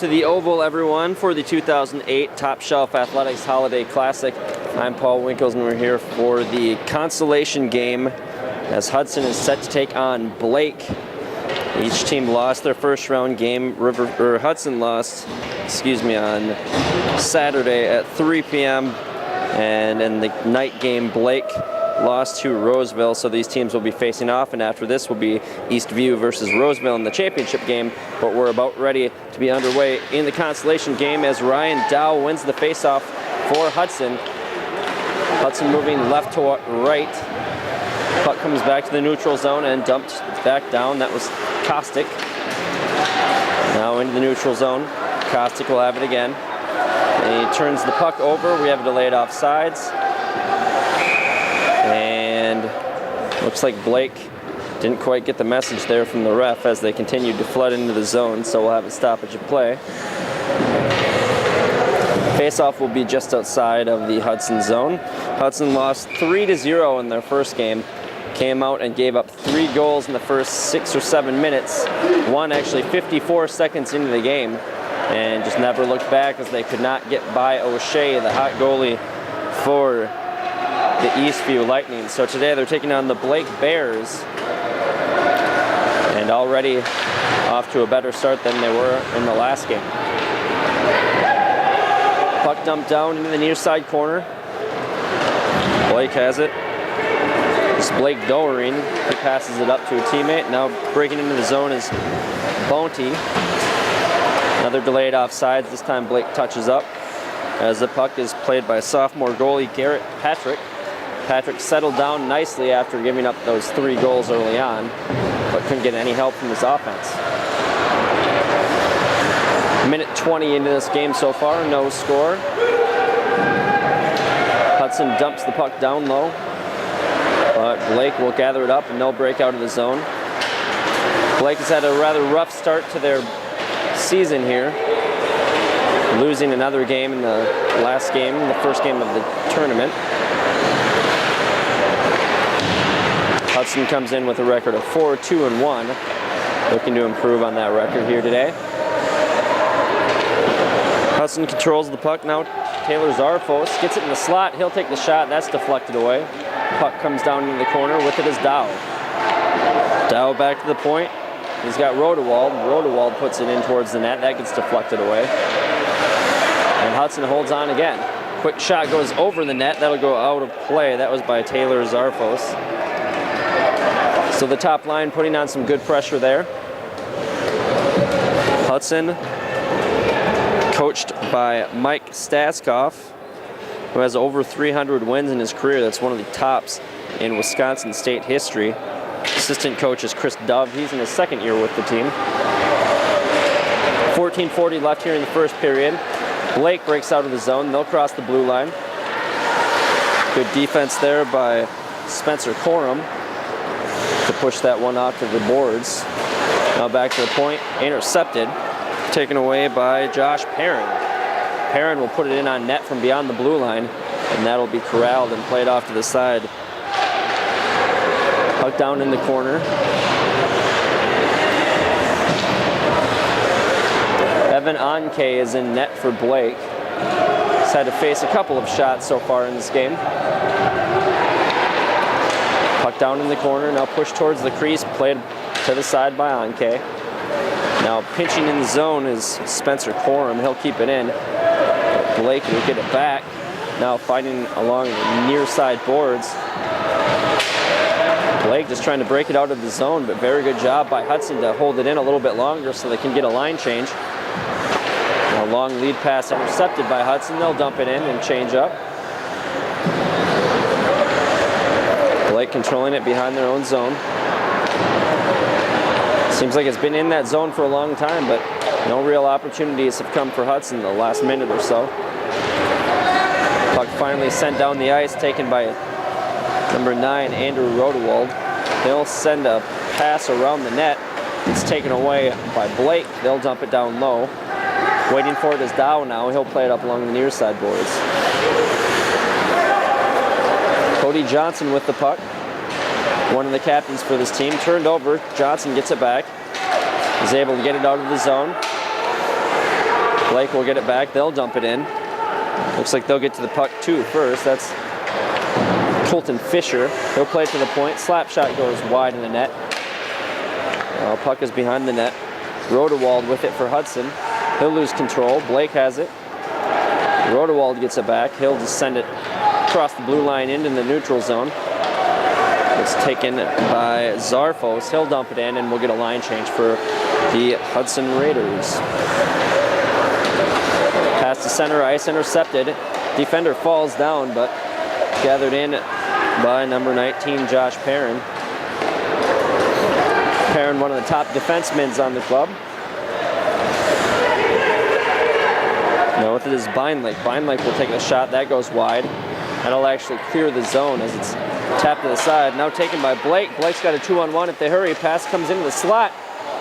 to the Oval, everyone, for the 2008 Top Shelf Athletics Holiday Classic. I'm Paul Winkles, and we're here for the consolation game as Hudson is set to take on Blake. Each team lost their first round game. Hudson lost, on Saturday at 3 p.m. And in the night game, Blake lost to Roseville, so these teams will be facing off, and after this will be Eastview versus Roseville in the championship game. But we're about ready to be underway in the consolation game as Ryan Dow wins the faceoff for Hudson. Hudson moving left to right. Puck comes back to the neutral zone and dumped back down. That was Kostick. Now into the neutral zone. Kostick will have it again. And he turns the puck over. We have a delayed offsides. And looks like Blake didn't quite get the message there from the ref as they continued to flood into the zone, so we'll have a stoppage of play. Faceoff will be just outside of the Hudson zone. Hudson lost 3-0 in their first game. Came out and gave up 3 goals in the first 6 or 7 minutes. One actually 54 seconds into the game, and just never looked back as they could not get by O'Shea, the hot goalie for the Eastview Lightning. So today they're taking on the Blake Bears, and already off to a better start than they were in the last game. Puck dumped down into the near side corner. Blake has it. It's Blake Doering. He passes it up to a teammate. Now breaking into the zone is Bounty. Another delayed offsides. This time Blake touches up as the puck is played by sophomore goalie Garrett Patrick. Patrick settled down nicely after giving up those 3 goals early on, but couldn't get any help from his offense. Minute 20 into this game so far, no score. Hudson dumps the puck down low, but Blake will gather it up and they'll break out of the zone. Blake has had a rather rough start to their season here, losing another game in the last game, the first game of the tournament. Hudson comes in with a record of 4-2-1, looking to improve on that record here today. Hudson controls the puck now. Taylor Zarfos gets it in the slot. He'll take the shot. That's deflected away. Puck comes down into the corner. With it is Dow. Dow back to the point. He's got Rodewald. Rodewald puts it in towards the net. That gets deflected away. And Hudson holds on again. Quick shot goes over the net. That'll go out of play. That was by Taylor Zarfos. So the top line putting on some good pressure there. Hudson, coached by Mike Staskoff, who has over 300 wins in his career. That's one of the tops in Wisconsin State history. Assistant coach is Chris Dove. He's in his second year with the team. 14:40 left here in the first period. Blake breaks out of the zone. They'll cross the blue line. Good defense there by Spencer Corum to push that one out to the boards. Now back to the point, intercepted, taken away by Josh Perrin. Perrin will put it in on net from beyond the blue line, and that'll be corralled and played off to the side. Puck down in the corner. Evan Onke is in net for Blake. He's had to face a couple of shots so far in this game. Puck down in the corner, now pushed towards the crease, played to the side by Onke. Now pinching in the zone is Spencer Corum. He'll keep it in. Blake will get it back. Now fighting along the near side boards. Blake just trying to break it out of the zone, but very good job by Hudson to hold it in a little bit longer so they can get a line change. Now long lead pass intercepted by Hudson. They'll dump it in and change up. Blake controlling it behind their own zone. Seems like it's been in that zone for a long time, but no real opportunities have come for Hudson the last minute or so. Puck finally sent down the ice, taken by number 9, Andrew Rodewald. He'll send a pass around the net. It's taken away by Blake. They'll dump it down low. Waiting for it is Dow now. He'll play it up along the near side boards. Cody Johnson with the puck. One of the captains for this team. Turned over. Johnson gets it back. He's able to get it out of the zone. Blake will get it back. They'll dump it in. Looks like they'll get to the puck too first. That's Colton Fisher. He'll play it to the point. Slap shot goes wide in the net. Puck is behind the net. Rodewald with it for Hudson. He'll lose control. Blake has it. Rodewald gets it back. He'll just send it across the blue line into the neutral zone. It's taken by Zarfos. He'll dump it in, and we'll get a line change for the Hudson Raiders. Pass to center ice, intercepted. Defender falls down, but gathered in by number 19, Josh Perrin. Perrin, one of the top defensemen on the club. Now with it is Beinlich. Beinlich will take the shot. That goes wide. That'll actually clear the zone as it's tapped to the side. Now taken by Blake. Blake's got a 2-on-1. If they hurry, pass comes into the slot.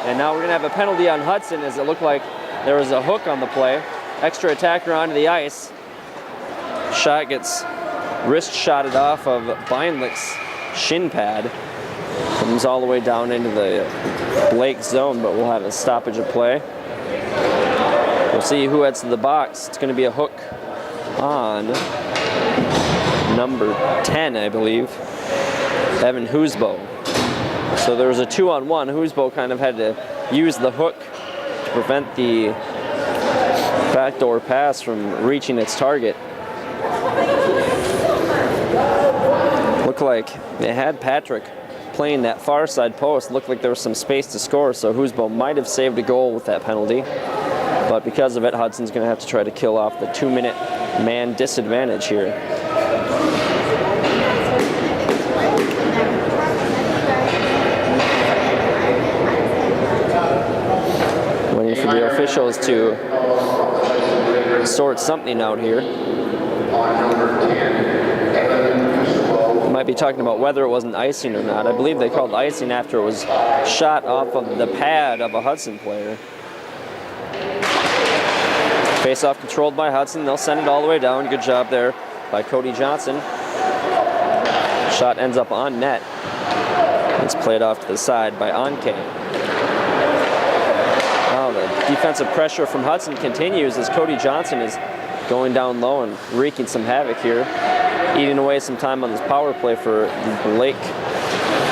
And now we're going to have a penalty on Hudson, as it looked like there was a hook on the play. Extra attacker onto the ice. Shot gets wrist shotted off of Beinlich's shin pad. Comes all the way down into the Blake zone, but we'll have a stoppage of play. We'll see who heads to the box. It's going to be a hook on number 10, I believe, Evan Husbo. So there was a 2-on-1. Husbo kind of had to use the hook to prevent the backdoor pass from reaching its target. Looked like they had Patrick playing that far side post. Looked like there was some space to score, so Husbo might have saved a goal with that penalty. But because of it, Hudson's going to have to try to kill off the 2-minute man disadvantage here. Waiting for the officials to sort something out here. Might be talking about whether it wasn't icing or not. I believe they called icing after it was shot off of the pad of a Hudson player. Face-off controlled by Hudson. They'll send it all the way down. Good job there by Cody Johnson. Shot ends up on net. It's played off to the side by Anke. Now the defensive pressure from Hudson continues as Cody Johnson is going down low and wreaking some havoc here, eating away some time on this power play for the Blake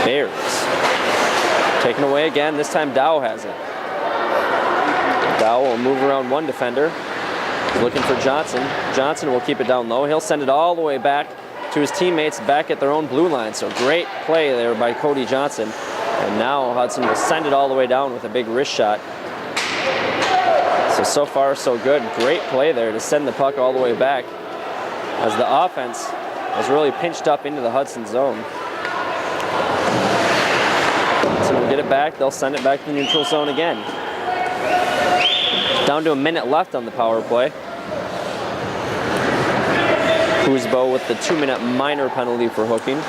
Bears. Taken away again. This time Dow has it. Dow will move around one defender. Looking for Johnson. Johnson will keep it down low. He'll send it all the way back to his teammates back at their own blue line. So great play there by Cody Johnson. And now Hudson will send it all the way down with a big wrist shot. So far so good. Great play there to send the puck all the way back as the offense has really pinched up into the Hudson zone. So we'll get it back. They'll send it back to the neutral zone again. Down to a minute left on the power play. Husbo with the 2-minute minor penalty for hooking.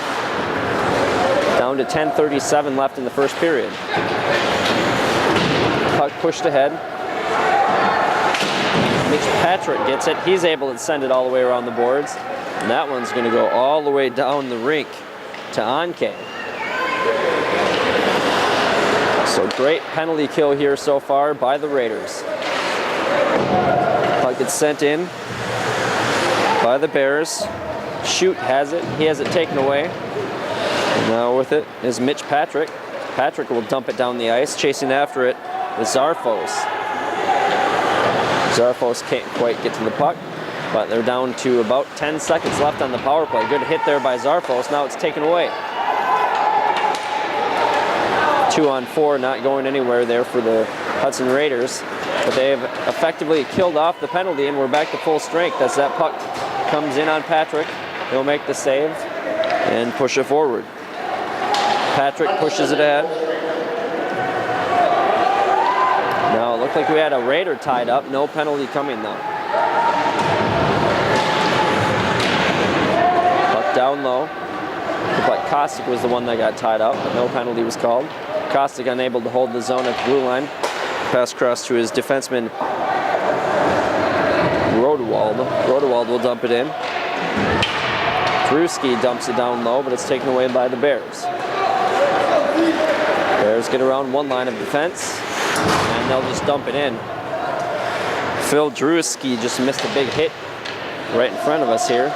Down to 10:37 left in the first period. Puck pushed ahead. Mitch Patrick gets it. He's able to send it all the way around the boards. And that one's going to go all the way down the rink to Anke. So great penalty kill here so far by the Raiders. Puck gets sent in by the Bears. Shoot has it. He has it taken away. And now with it is Mitch Patrick. Patrick will dump it down the ice. Chasing after it is Zarfos. Zarfos can't quite get to the puck, but they're down to about 10 seconds left on the power play. Good hit there by Zarfos. Now it's taken away. 2-on-4, not going anywhere there for the Hudson Raiders, but they have effectively killed off the penalty, and we're back to full strength as that puck comes in on Patrick. He'll make the save and push it forward. Patrick pushes it ahead. Now it looked like we had a Raider tied up. No penalty coming though. Puck down low. Looked like Kostic was the one that got tied up, but no penalty was called. Kostic unable to hold the zone at the blue line. Pass across to his defenseman, Rodewald. Rodewald will dump it in. Drewski dumps it down low, but it's taken away by the Bears. Bears get around one line of defense, and they'll just dump it in. Phil Drewski just missed a big hit right in front of us here.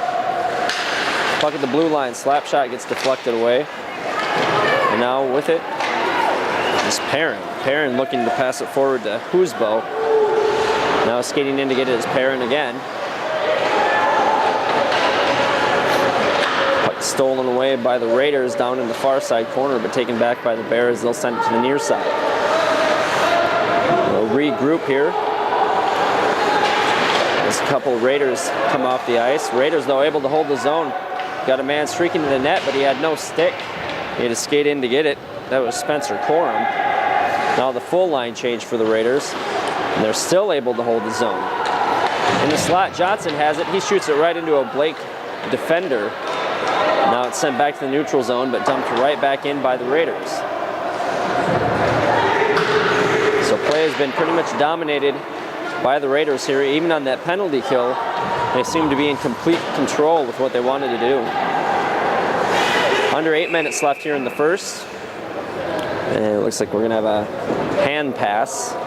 Puck at the blue line, slap shot gets deflected away. And now with it is Perrin. Perrin looking to pass it forward to Husbo. Now skating in to get it is Perrin again. Puck stolen away by the Raiders down in the far side corner, but taken back by the Bears. They'll send it to the near side. They'll regroup here. As a couple Raiders come off the ice. Raiders, though, able to hold the zone. Got a man streaking to the net, but he had no stick. He had to skate in to get it. That was Spencer Corum. Now the full line change for the Raiders. And they're still able to hold the zone. In the slot, Johnson has it. He shoots it right into a Blake defender. Now it's sent back to the neutral zone, but dumped right back in by the Raiders. So play has been pretty much dominated by the Raiders here. Even on that penalty kill, they seem to be in complete control with what they wanted to do. Under 8 minutes left here in the first. And it looks like we're going to have a hand pass. We're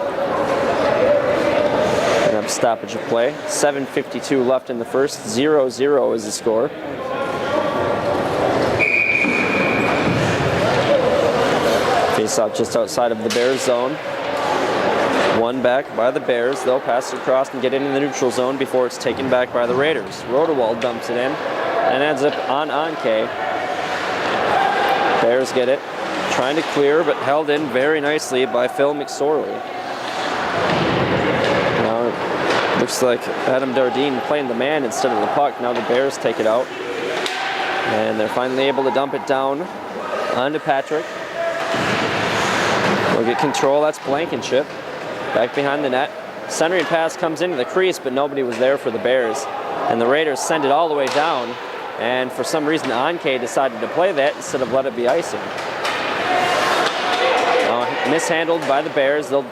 going to have a stoppage of play. 7:52 left in the first. 0-0 is the score. Face off just outside of the Bears zone. One back by the Bears. They'll pass it across and get into the neutral zone before it's taken back by the Raiders. Rodewald dumps it in and ends up on Anke. Bears get it. Trying to clear, but held in very nicely by Phil McSorley. Now it looks like Adam Dardine playing the man instead of the puck. Now the Bears take it out. And they're finally able to dump it down onto Patrick. They'll get control. That's Blankenship. Back behind the net. Centering pass comes into the crease, but nobody was there for the Bears. And the Raiders send it all the way down. And for some reason, Anke decided to play that instead of let it be icing. Mishandled by the Bears. The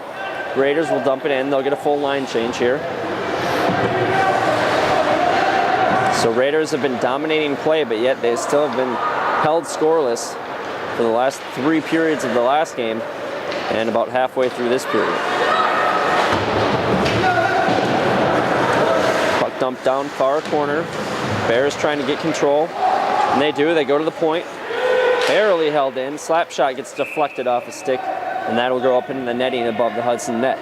Raiders will dump it in. They'll get a full line change here. So Raiders have been dominating play, but yet they still have been held scoreless for the last 3 periods of the last game and about halfway through this period. Puck dumped down far corner. Bears trying to get control. And they do. They go to the point. Barely held in. Slap shot gets deflected off a stick. And that'll go up into the netting above the Hudson net.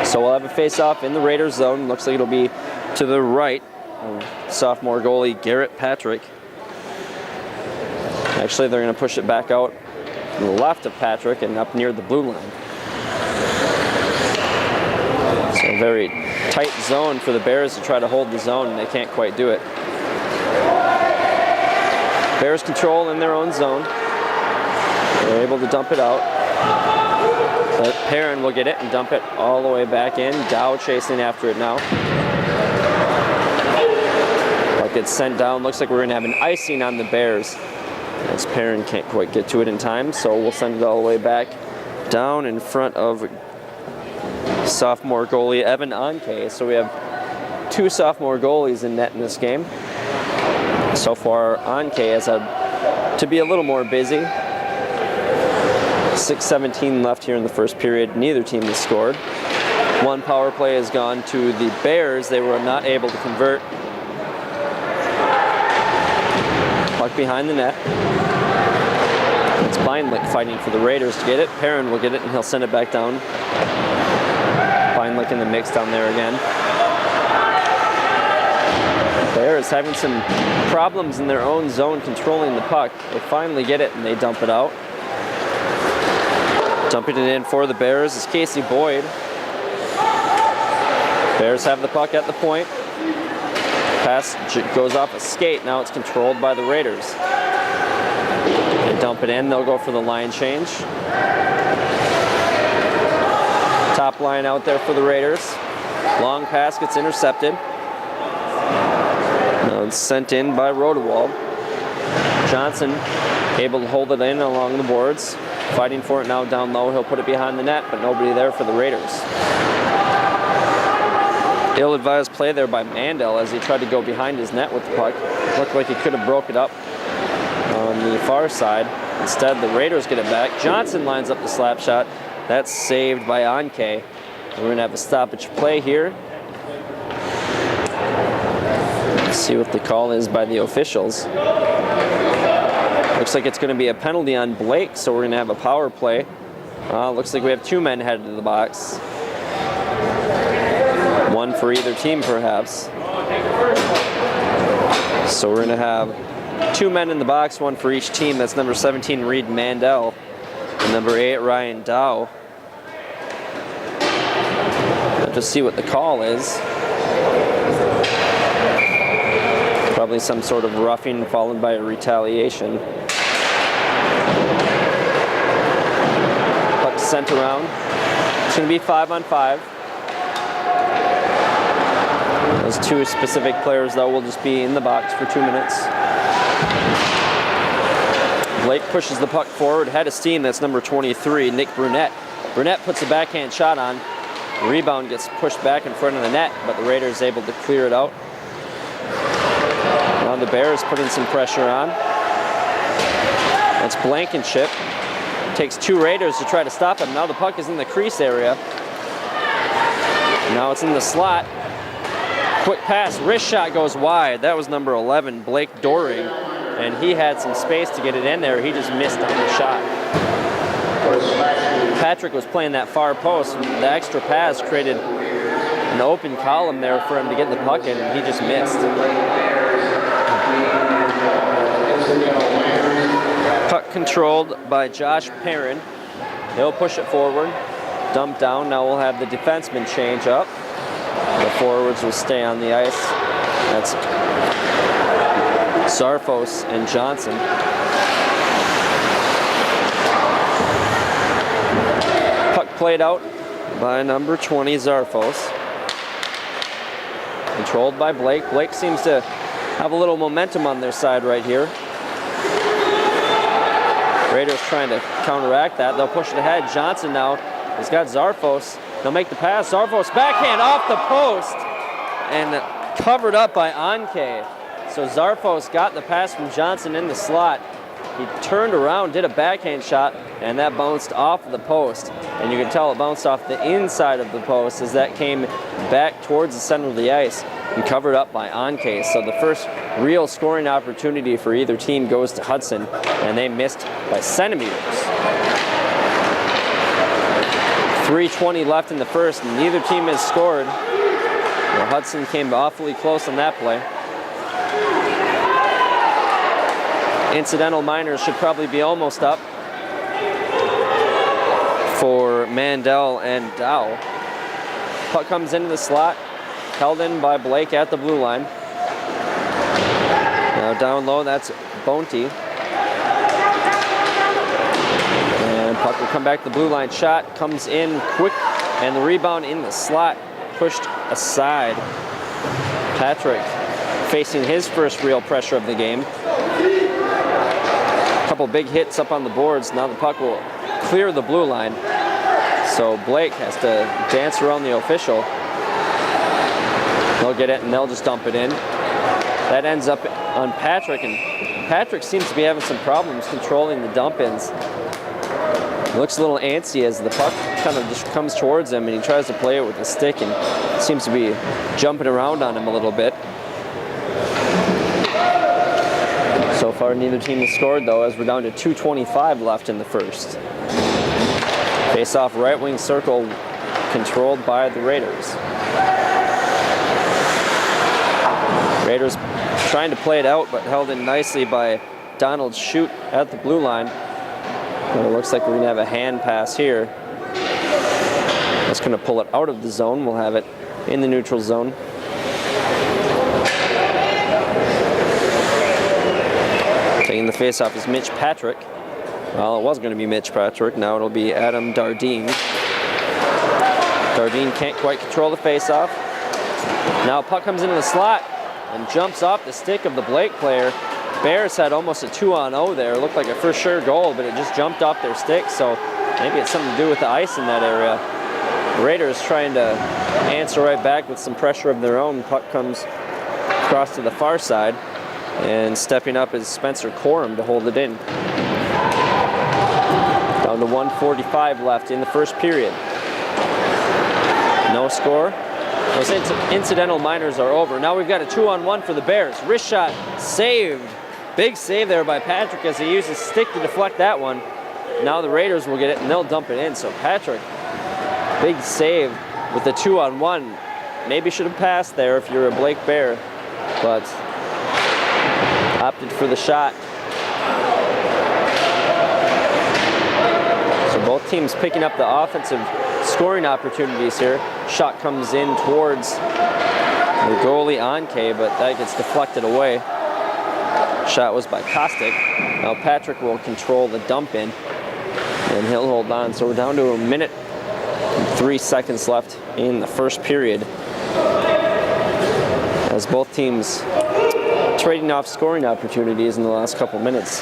So we'll have a face-off in the Raiders zone. Looks like it'll be to the right of sophomore goalie Garrett Patrick. Actually, they're going to push it back out to the left of Patrick and up near the blue line. So a very tight zone for the Bears to try to hold the zone, and they can't quite do it. Bears control in their own zone. They're able to dump it out. But Perrin will get it and dump it all the way back in. Dow chasing after it now. Puck gets sent down. Looks like we're going to have an icing on the Bears, as Perrin can't quite get to it in time. So we'll send it all the way back down in front of sophomore goalie Evan Anke. So we have 2 sophomore goalies in net in this game. So far, Anke has had to be a little more busy. 6:17 left here in the first period. Neither team has scored. 1 power play has gone to the Bears. They were not able to convert. Puck behind the net. It's Beinlich fighting for the Raiders to get it. Perrin will get it and he'll send it back down. Beinlich in the mix down there again. Bears having some problems in their own zone controlling the puck. They finally get it and they dump it out. Dumping it in for the Bears is Casey Boyd. Bears have the puck at the point. Pass goes off a skate. Now it's controlled by the Raiders. They dump it in. They'll go for the line change. Top line out there for the Raiders. Long pass gets intercepted. Now it's sent in by Rodewald. Johnson able to hold it in along the boards. Fighting for it now down low. He'll put it behind the net, but nobody there for the Raiders. Ill-advised play there by Mandel as he tried to go behind his net with the puck. Looked like he could have broke it up on the far side. Instead, the Raiders get it back. Johnson lines up the slap shot. That's saved by Anke. We're going to have a stoppage play here. Let's see what the call is by the officials. Looks like it's going to be a penalty on Blake, so we're going to have a power play. Looks like we have 2 men headed to the box. 1 for either team, perhaps. So we're going to have 2 men in the box, 1 for each team. That's number 17, Reed Mandel, and number 8, Ryan Dow. Let's just see what the call is. Probably some sort of roughing followed by a retaliation. Puck sent around. It's going to be 5-on-5. Those 2 specific players, though, will just be in the box for 2 minutes. Blake pushes the puck forward, head of steam. That's number 23, Nick Brunette. Brunette puts a backhand shot on. The rebound gets pushed back in front of the net, but the Raiders able to clear it out. Now the Bears putting some pressure on. That's Blankenship. Takes 2 Raiders to try to stop him. Now the puck is in the crease area. Now it's in the slot. Quick pass, wrist shot goes wide. That was number 11, Blake Doring, and he had some space to get it in there. He just missed on the shot. Patrick was playing that far post. The extra pass created an open column there for him to get the puck in, and he just missed. Puck controlled by Josh Perrin. He'll push it forward, dump down. Now we'll have the defenseman change up. The forwards will stay on the ice. That's Zarfos and Johnson. Puck played out by number 20, Zarfos. Controlled by Blake. Blake seems to have a little momentum on their side right here. Raiders trying to counteract that. They'll push it ahead. Johnson now has got Zarfos. They'll make the pass. Zarfos backhand off the post and covered up by Anke. So Zarfos got the pass from Johnson in the slot. He turned around, did a backhand shot, and that bounced off the post. And you can tell it bounced off the inside of the post as that came back towards the center of the ice and covered up by Anke. So the first real scoring opportunity for either team goes to Hudson, and they missed by centimeters. 3:20 left in the first, and neither team has scored. Well, Hudson came awfully close on that play. Incidental minors should probably be almost up for Mandel and Dow. Puck comes into the slot, held in by Blake at the blue line. Now down low, that's Bonte. And puck will come back to the blue line. Shot comes in quick, and the rebound in the slot pushed aside. Patrick facing his first real pressure of the game. A couple big hits up on the boards. Now the puck will clear the blue line. So Blake has to dance around the official. They'll get it and they'll just dump it in. That ends up on Patrick, and Patrick seems to be having some problems controlling the dump-ins. He looks a little antsy as the puck kind of just comes towards him, and he tries to play it with a stick and seems to be jumping around on him a little bit. So far, neither team has scored, though, as we're down to 2:25 left in the first. Face-off right wing circle controlled by the Raiders. Raiders trying to play it out, but held in nicely by Donald Shute at the blue line. And it looks like we're going to have a hand pass here. That's going to pull it out of the zone. We'll have it in the neutral zone. Taking the face-off is Mitch Patrick. Well, it was going to be Mitch Patrick. Now it'll be Adam Dardine. Dardine can't quite control the face-off. Now puck comes into the slot and jumps off the stick of the Blake player. Bears had almost a 2-on-0 there. It looked like a for sure goal, but it just jumped off their stick, so maybe it's something to do with the ice in that area. The Raiders trying to answer right back with some pressure of their own. Puck comes across to the far side, and stepping up is Spencer Corum to hold it in. Down to 1:45 left in the first period. score. Those incidental minors are over. Now we've got a 2-on-1 for the Bears. Wrist shot saved. Big save there by Patrick as he used his stick to deflect that one. Now the Raiders will get it and they'll dump it in. So Patrick, big save with the 2-on-1. Maybe should have passed there if you're a Blake Bear, but opted for the shot. So both teams picking up the offensive scoring opportunities here. Shot comes in towards the goalie Anke, but that gets deflected away. Shot was by Kostic. Now Patrick will control the dump in, and he'll hold on. So we're down to 1 minute and 3 seconds left in the first period, as both teams trading off scoring opportunities in the last couple minutes.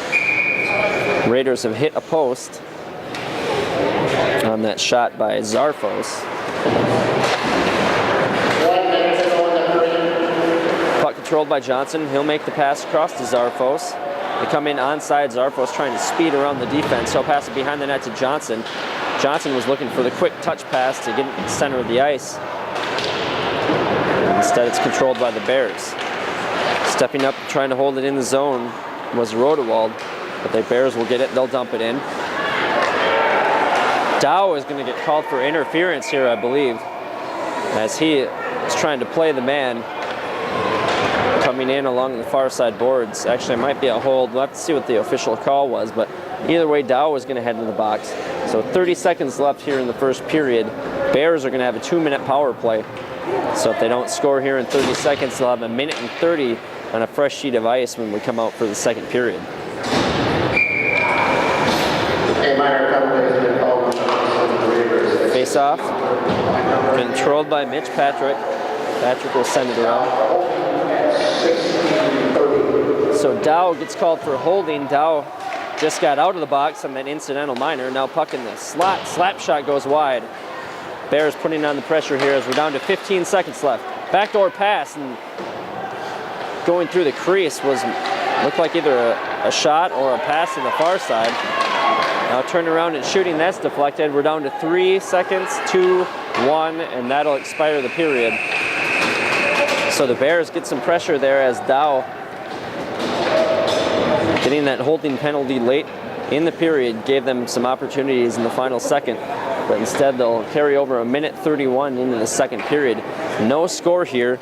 Raiders have hit a post on that shot by Zarfos. Puck controlled by Johnson. He'll make the pass across to Zarfos. They come in onside. Zarfos trying to speed around the defense. He'll pass it behind the net to Johnson. Johnson was looking for the quick touch pass to get it in the center of the ice. Instead, it's controlled by the Bears. Stepping up, trying to hold it in the zone was Rodewald, but the Bears will get it. They'll dump it in. Dow is going to get called for interference here, I believe, as he is trying to play the man coming in along the far side boards. Actually, it might be a hold. We'll have to see what the official call was, but either way, Dow is going to head into the box. So 30 seconds left here in the first period. Bears are going to have a 2-minute power play. So if they don't score here in 30 seconds, they'll have 1 minute and 30 on a fresh sheet of ice when we come out for the second period. Face off, controlled by Mitch Patrick. Patrick will send it around. So Dow gets called for holding. Dow just got out of the box on that incidental minor. Now puck in the slot. Slap shot goes wide. Bears putting on the pressure here as we're down to 15 seconds left. Backdoor pass, and going through the crease looked like either a shot or a pass to the far side. Now turn around and shooting, that's deflected. We're down to 3 seconds, 2, 1, and that'll expire the period. So the Bears get some pressure there as Dow, getting that holding penalty late in the period, gave them some opportunities in the final second. But instead they'll carry over 1 minute 31 into the second period. No score here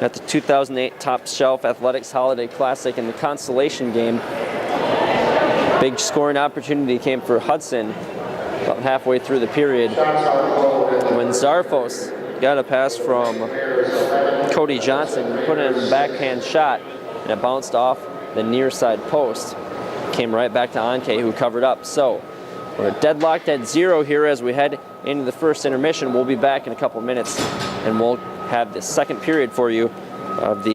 at the 2008 Top Shelf Athletics Holiday Classic in the consolation game. Big scoring opportunity came for Hudson about halfway through the period when Zarfos got a pass from Cody Johnson and put it in a backhand shot, and it bounced off the near side post. Came right back to Anke, who covered up. So we're deadlocked at 0 here as we head into the first intermission. We'll be back in a couple minutes, and we'll have the second period for you of the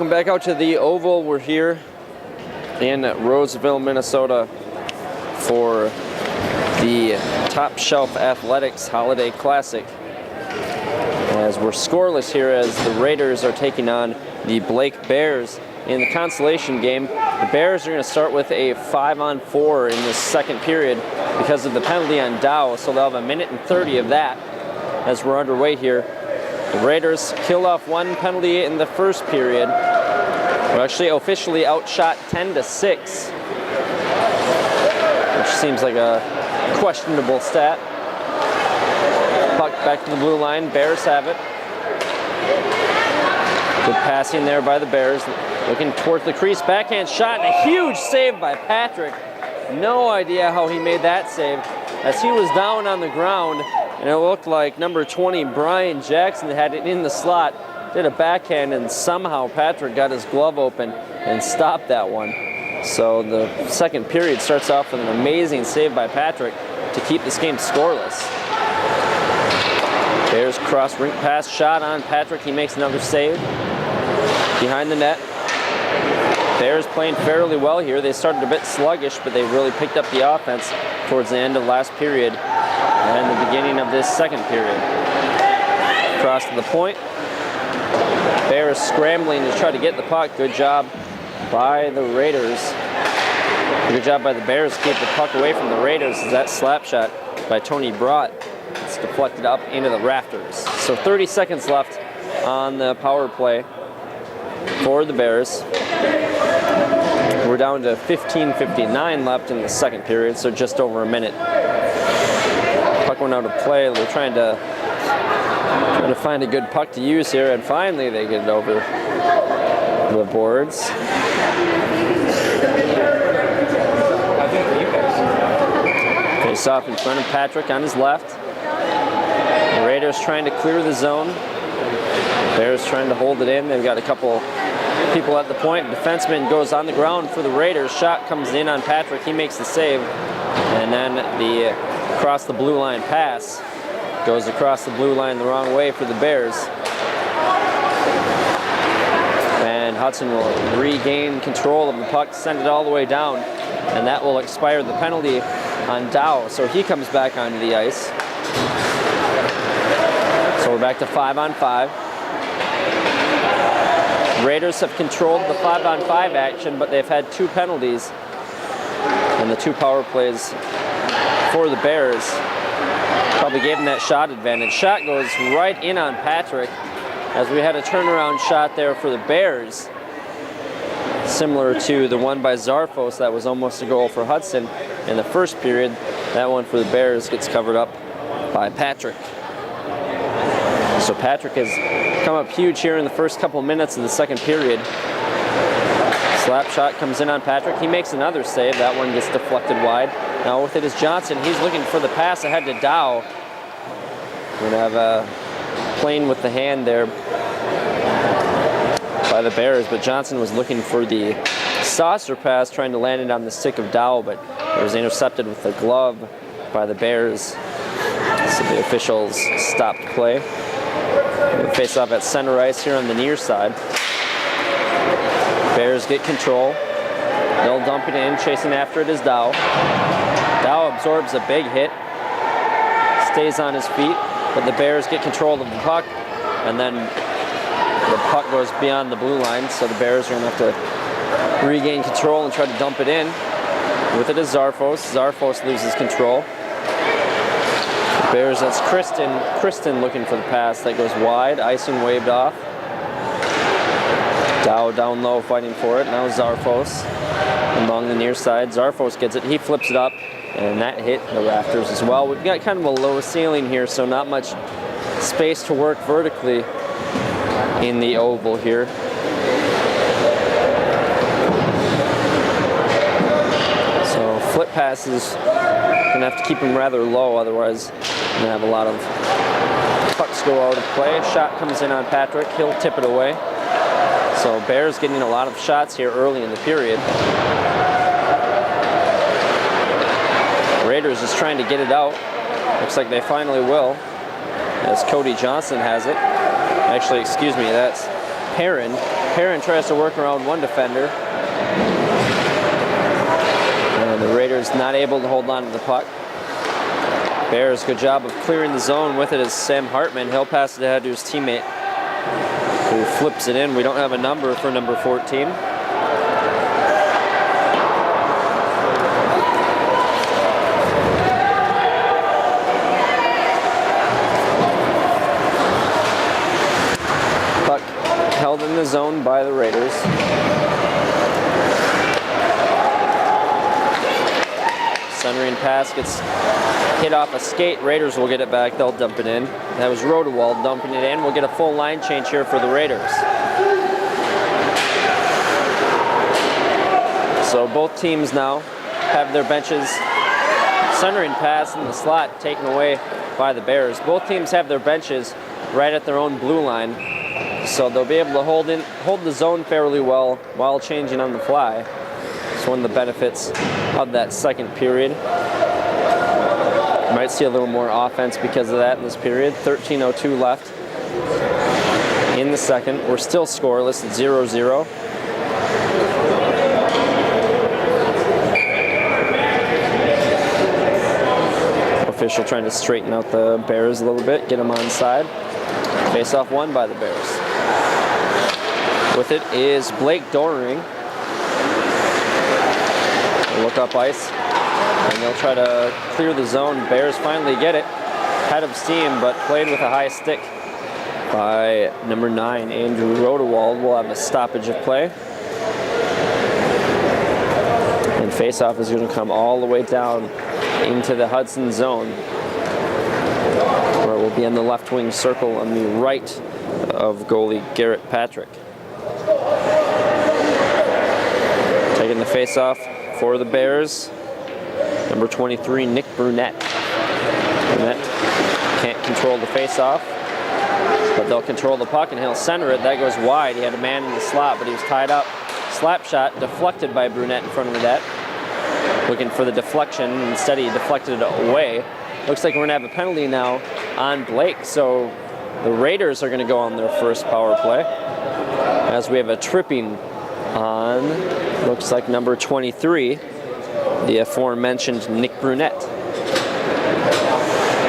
Welcome back out to the Oval. We're here in Roseville, Minnesota for the Top Shelf Athletics Holiday Classic. As we're scoreless here as the Raiders are taking on the Blake Bears in the consolation game. The Bears are going to start with a 5-on-4 in this second period because of the penalty on Dow, so they'll have a minute and 30 of that as we're underway here. The Raiders killed off one penalty in the first period. We're actually officially outshot 10-6, which seems like a questionable stat. Puck back to the blue line. Bears have it. Good passing there by the Bears. Looking towards the crease. Backhand shot and a huge save by Patrick. No idea how he made that save as he was down on the ground. And it looked like number 20, Brian Jackson, had it in the slot, did a backhand, and somehow Patrick got his glove open and stopped that one. So the second period starts off with an amazing save by Patrick to keep this game scoreless. Bears cross rink pass shot on Patrick. He makes another save behind the net. Bears playing fairly well here. They started a bit sluggish, but they really picked up the offense towards the end of last period and the beginning of this second period. Cross to the point. Bears scrambling to try to get the puck. Good job by the Raiders. Good job by the Bears to keep the puck away from the Raiders as that slap shot by Tony Brott is deflected up into the rafters. So 30 seconds left on the power play for the Bears. We're down to 15:59 left in the second period, so just over a minute. Puck went out of play. They're trying to find a good puck to use here, and finally they get it over the boards. Face off in front of Patrick on his left. The Raiders trying to clear the zone. Bears trying to hold it in. They've got a couple people at the point. Defenseman goes on the ground for the Raiders. Shot comes in on Patrick. He makes the save. And then the across the blue line pass goes across the blue line the wrong way for the Bears. And Hudson will regain control of the puck, send it all the way down, and that will expire the penalty on Dow. So he comes back onto the ice. So we're back to 5-on-5. Raiders have controlled the 5-on-5 action, but they've had two penalties and the two power plays for the Bears. Probably gave them that shot advantage. Shot goes right in on Patrick as we had a turnaround shot there for the Bears. Similar to the one by Zarfos that was almost a goal for Hudson in the first period. That one for the Bears gets covered up by Patrick. So Patrick has come up huge here in the first couple minutes of the second period. Slap shot comes in on Patrick. He makes another save. That one gets deflected wide. Now with it is Johnson. He's looking for the pass ahead to Dow. We're going to have a playing with the hand there by the Bears, but Johnson was looking for the saucer pass, trying to land it on the stick of Dow, but it was intercepted with the glove by the Bears. So the officials stopped play. We face off at center ice here on the near side. Bears get control. They'll dump it in. Chasing after it is Dow. Dow absorbs a big hit. Stays on his feet, but the Bears get control of the puck, and then the puck goes beyond the blue line, so the Bears are going to have to regain control and try to dump it in. With it is Zarfos. Zarfos loses control. The Bears, that's Kristen looking for the pass. That goes wide. Icing waved off. Dow down low fighting for it. Now Zarfos along the near side. Zarfos gets it. He flips it up, and that hit the rafters as well. We've got kind of a low ceiling here, so not much space to work vertically in the oval here. So flip passes, gonna have to keep them rather low, otherwise you're gonna have a lot of pucks go out of play. Shot comes in on Patrick. He'll tip it away. So Bears getting a lot of shots here early in the period. Raiders just trying to get it out. Looks like they finally will, as Cody Johnson has it. Actually, excuse me, that's Perrin. Perrin tries to work around one defender. And the Raiders not able to hold on to the puck. Bears, good job of clearing the zone with it as Sam Hartman. He'll pass it ahead to his teammate, who flips it in. We don't have a number for number 14. Puck held in the zone by the Raiders. Centering pass gets hit off a skate. Raiders will get it back. They'll dump it in. That was Rodewald dumping it in. We'll get a full line change here for the Raiders. So both teams now have their benches. Centering pass in the slot taken away by the Bears. Both teams have their benches right at their own blue line. So they'll be able to hold the zone fairly well while changing on the fly. It's one of the benefits of that second period. You might see a little more offense because of that in this period. 13:02 left in the second. We're still scoreless at 0-0. Official trying to straighten out the Bears a little bit, get them onside. Face-off won by the Bears. With it is Blake Doring. Look up ice, and they'll try to clear the zone. Bears finally get it. Head of steam, but played with a high stick by number 9, Andrew Rodewald. Will have a stoppage of play. And face-off is going to come all the way down into the Hudson zone, where it will be in the left wing circle on the right of goalie Garrett Patrick. Taking the face-off for the Bears, number 23, Nick Brunette. Brunette can't control the face-off, but they'll control the puck, and he'll center it. That goes wide. He had a man in the slot, but he was tied up. Slap shot deflected by Brunette in front of the net. Looking for the deflection. Instead, he deflected it away. Looks like we're going to have a penalty now on Blake, so the Raiders are going to go on their first power play, as we have a tripping on, looks like number 23, the aforementioned Nick Brunette.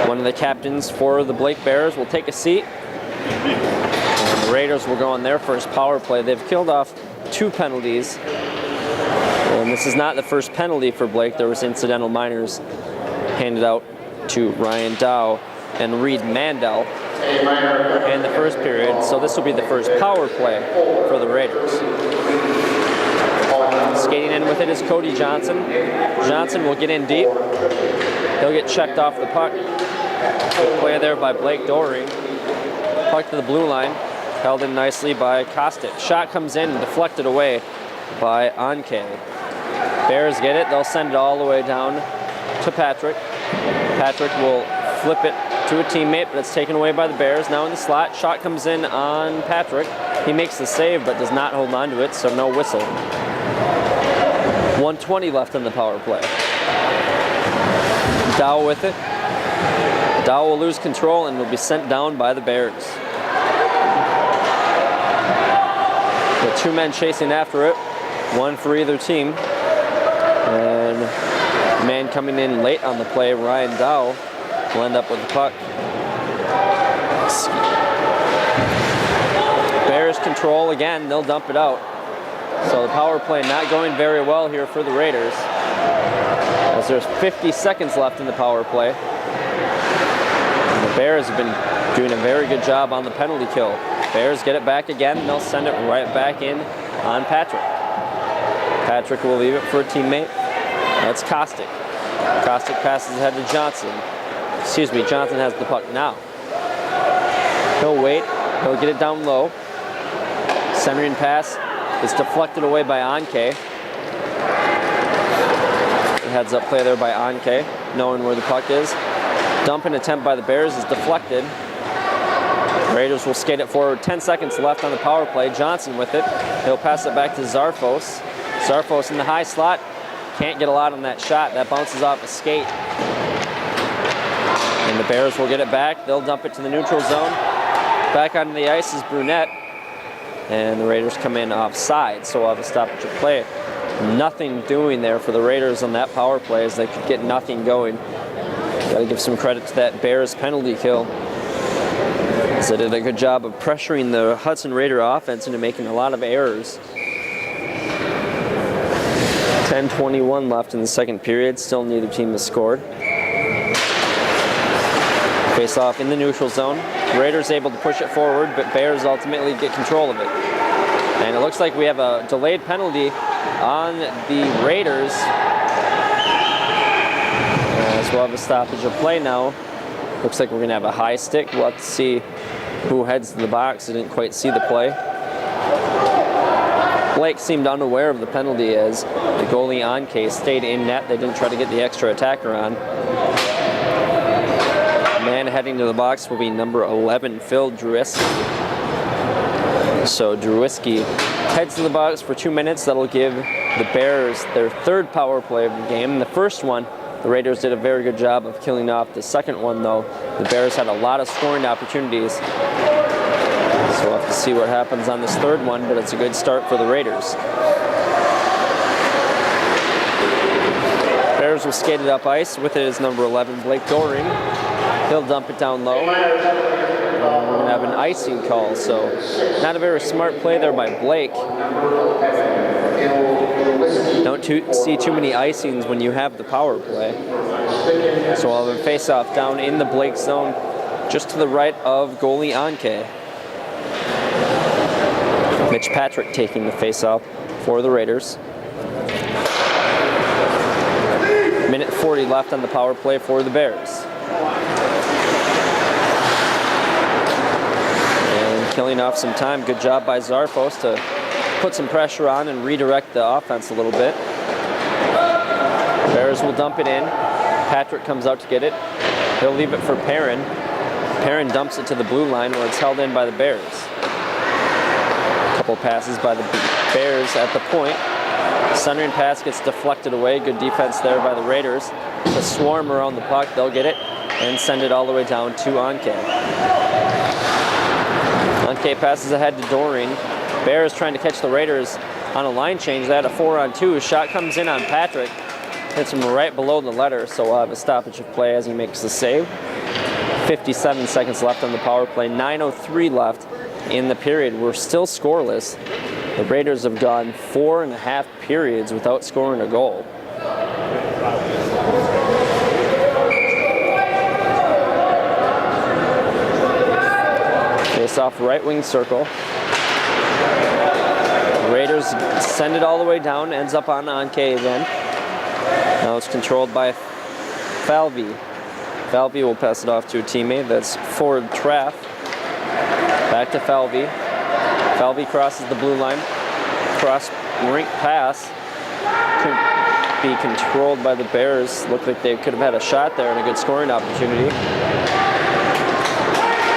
One of the captains for the Blake Bears will take a seat, and the Raiders will go on their first power play. They've killed off 2 penalties, and this is not the first penalty for Blake. There was incidental minors handed out to Ryan Dow and Reed Mandel in the first period, so this will be the first power play for the Raiders. Skating in with it is Cody Johnson. Johnson will get in deep. He'll get checked off the puck. Good play there by Blake Doring. Puck to the blue line, held in nicely by Kostic. Shot comes in and deflected away by Anke. Bears get it. They'll send it all the way down to Patrick. Patrick will flip it to a teammate, but it's taken away by the Bears. Now in the slot, shot comes in on Patrick. He makes the save, but does not hold on to it, so no whistle. 1:20 left in the power play. Dow with it. Dow will lose control and will be sent down by the Bears. With 2 men chasing after it, 1 for either team. And the man coming in late on the play, Ryan Dow, will end up with the puck. Bears control again, they'll dump it out. So the power play not going very well here for the Raiders, as there's 50 seconds left in the power play. And the Bears have been doing a very good job on the penalty kill. Bears get it back again, and they'll send it right back in on Patrick. Patrick will leave it for a teammate. That's Kostic. Kostic passes ahead to Johnson. Excuse me, Johnson has the puck now. He'll wait, he'll get it down low. Centering pass is deflected away by Anke. Heads up play there by Anke, knowing where the puck is. Dumping attempt by the Bears is deflected. Raiders will skate it forward. 10 seconds left on the power play. Johnson with it. He'll pass it back to Zarfos. Zarfos in the high slot. Can't get a lot on that shot. That bounces off a skate. And the Bears will get it back. They'll dump it to the neutral zone. Back onto the ice is Brunette. and the Raiders come in offside, so we'll have a stoppage of play. Nothing doing there for the Raiders on that power play as they could get nothing going. Got to give some credit to that Bears penalty kill. They did a good job of pressuring the Hudson Raider offense into making a lot of errors. 10:21 left in the second period. Still neither team has scored. Face off in the neutral zone. Raiders able to push it forward, but Bears ultimately get control of it. And it looks like we have a delayed penalty on the Raiders. So we'll have a stoppage of play now. Looks like we're going to have a high stick. We'll have to see who heads to the box. I didn't quite see the play. Blake seemed unaware of the penalty as the goalie Anke stayed in net. They didn't try to get the extra attacker on. Man heading to the box will be number 11, Phil Drewiski. So Drewiski heads to the box for 2 minutes. That'll give the Bears their third power play of the game. The first one, the Raiders did a very good job of killing off. The second one, though, the Bears had a lot of scoring opportunities. So we'll have to see what happens on this third one, but it's a good start for the Raiders. Bears will skate it up ice. With it is number 11, Blake Doring. He'll dump it down low. We're going to have an icing call, so not a very smart play there by Blake. Don't see too many icings when you have the power play. So we'll have a face-off down in the Blake zone, just to the right of goalie Anke. Mitch Patrick taking the face-off for the Raiders. Minute 40 left on the power play for the Bears. And killing off some time. Good job by Zarfos to put some pressure on and redirect the offense a little bit. Bears will dump it in. Patrick comes out to get it. He'll leave it for Perrin. Perrin dumps it to the blue line where it's held in by the Bears. A couple passes by the Bears at the point. Centering pass gets deflected away. Good defense there by the Raiders. The swarm around the puck. They'll get it and send it all the way down to Anke. Anke passes ahead to Doring. Bears trying to catch the Raiders on a line change. They had a 4-on-2. Shot comes in on Patrick. Hits him right below the letter, so we'll have a stoppage of play as he makes the save. 57 seconds left on the power play. 9:03 left in the period. We're still scoreless. The Raiders have gone 4.5 periods without scoring a goal. Face off right wing circle. Raiders send it all the way down, ends up on Anke again. Now it's controlled by Falvey. Falvey will pass it off to a teammate. That's forward Traff. Back to Falvey. Falvey crosses the blue line. Cross rink pass. Could be controlled by the Bears. Looked like they could have had a shot there and a good scoring opportunity.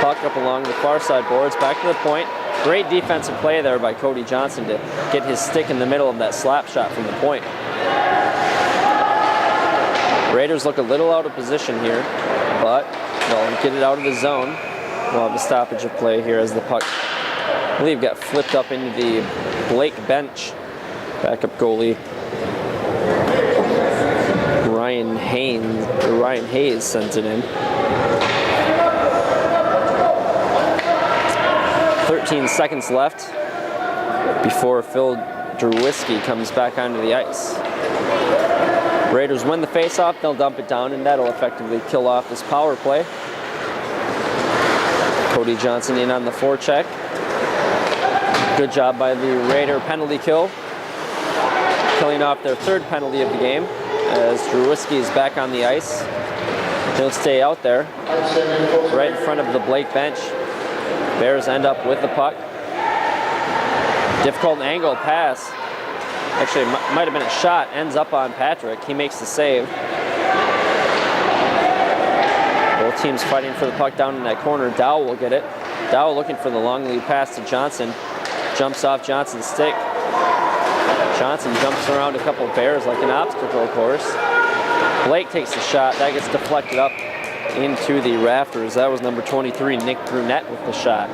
Puck up along the far side boards. Back to the point. Great defensive play there by Cody Johnson to get his stick in the middle of that slap shot from the point. Raiders look a little out of position here, but they'll get it out of the zone. We'll have a stoppage of play here as the puck, I believe, got flipped up into the Blake bench. Backup goalie Ryan Hayes sent it in. 13 seconds left before Phil Drewiski comes back onto the ice. Raiders win the face-off, they'll dump it down, and that'll effectively kill off this power play. Cody Johnson in on the forecheck. Good job by the Raider penalty kill, killing off their third penalty of the game as Drewiski is back on the ice. He'll stay out there, right in front of the Blake bench. Bears end up with the puck. Difficult angle pass. Actually, it might have been a shot. Ends up on Patrick. He makes the save. Both teams fighting for the puck down in that corner. Dow will get it. Dow looking for the long lead pass to Johnson. Jumps off Johnson's stick. Johnson jumps around a couple Bears like an obstacle course. Blake takes the shot. That gets deflected up into the rafters. That was number 23, Nick Brunette, with the shot.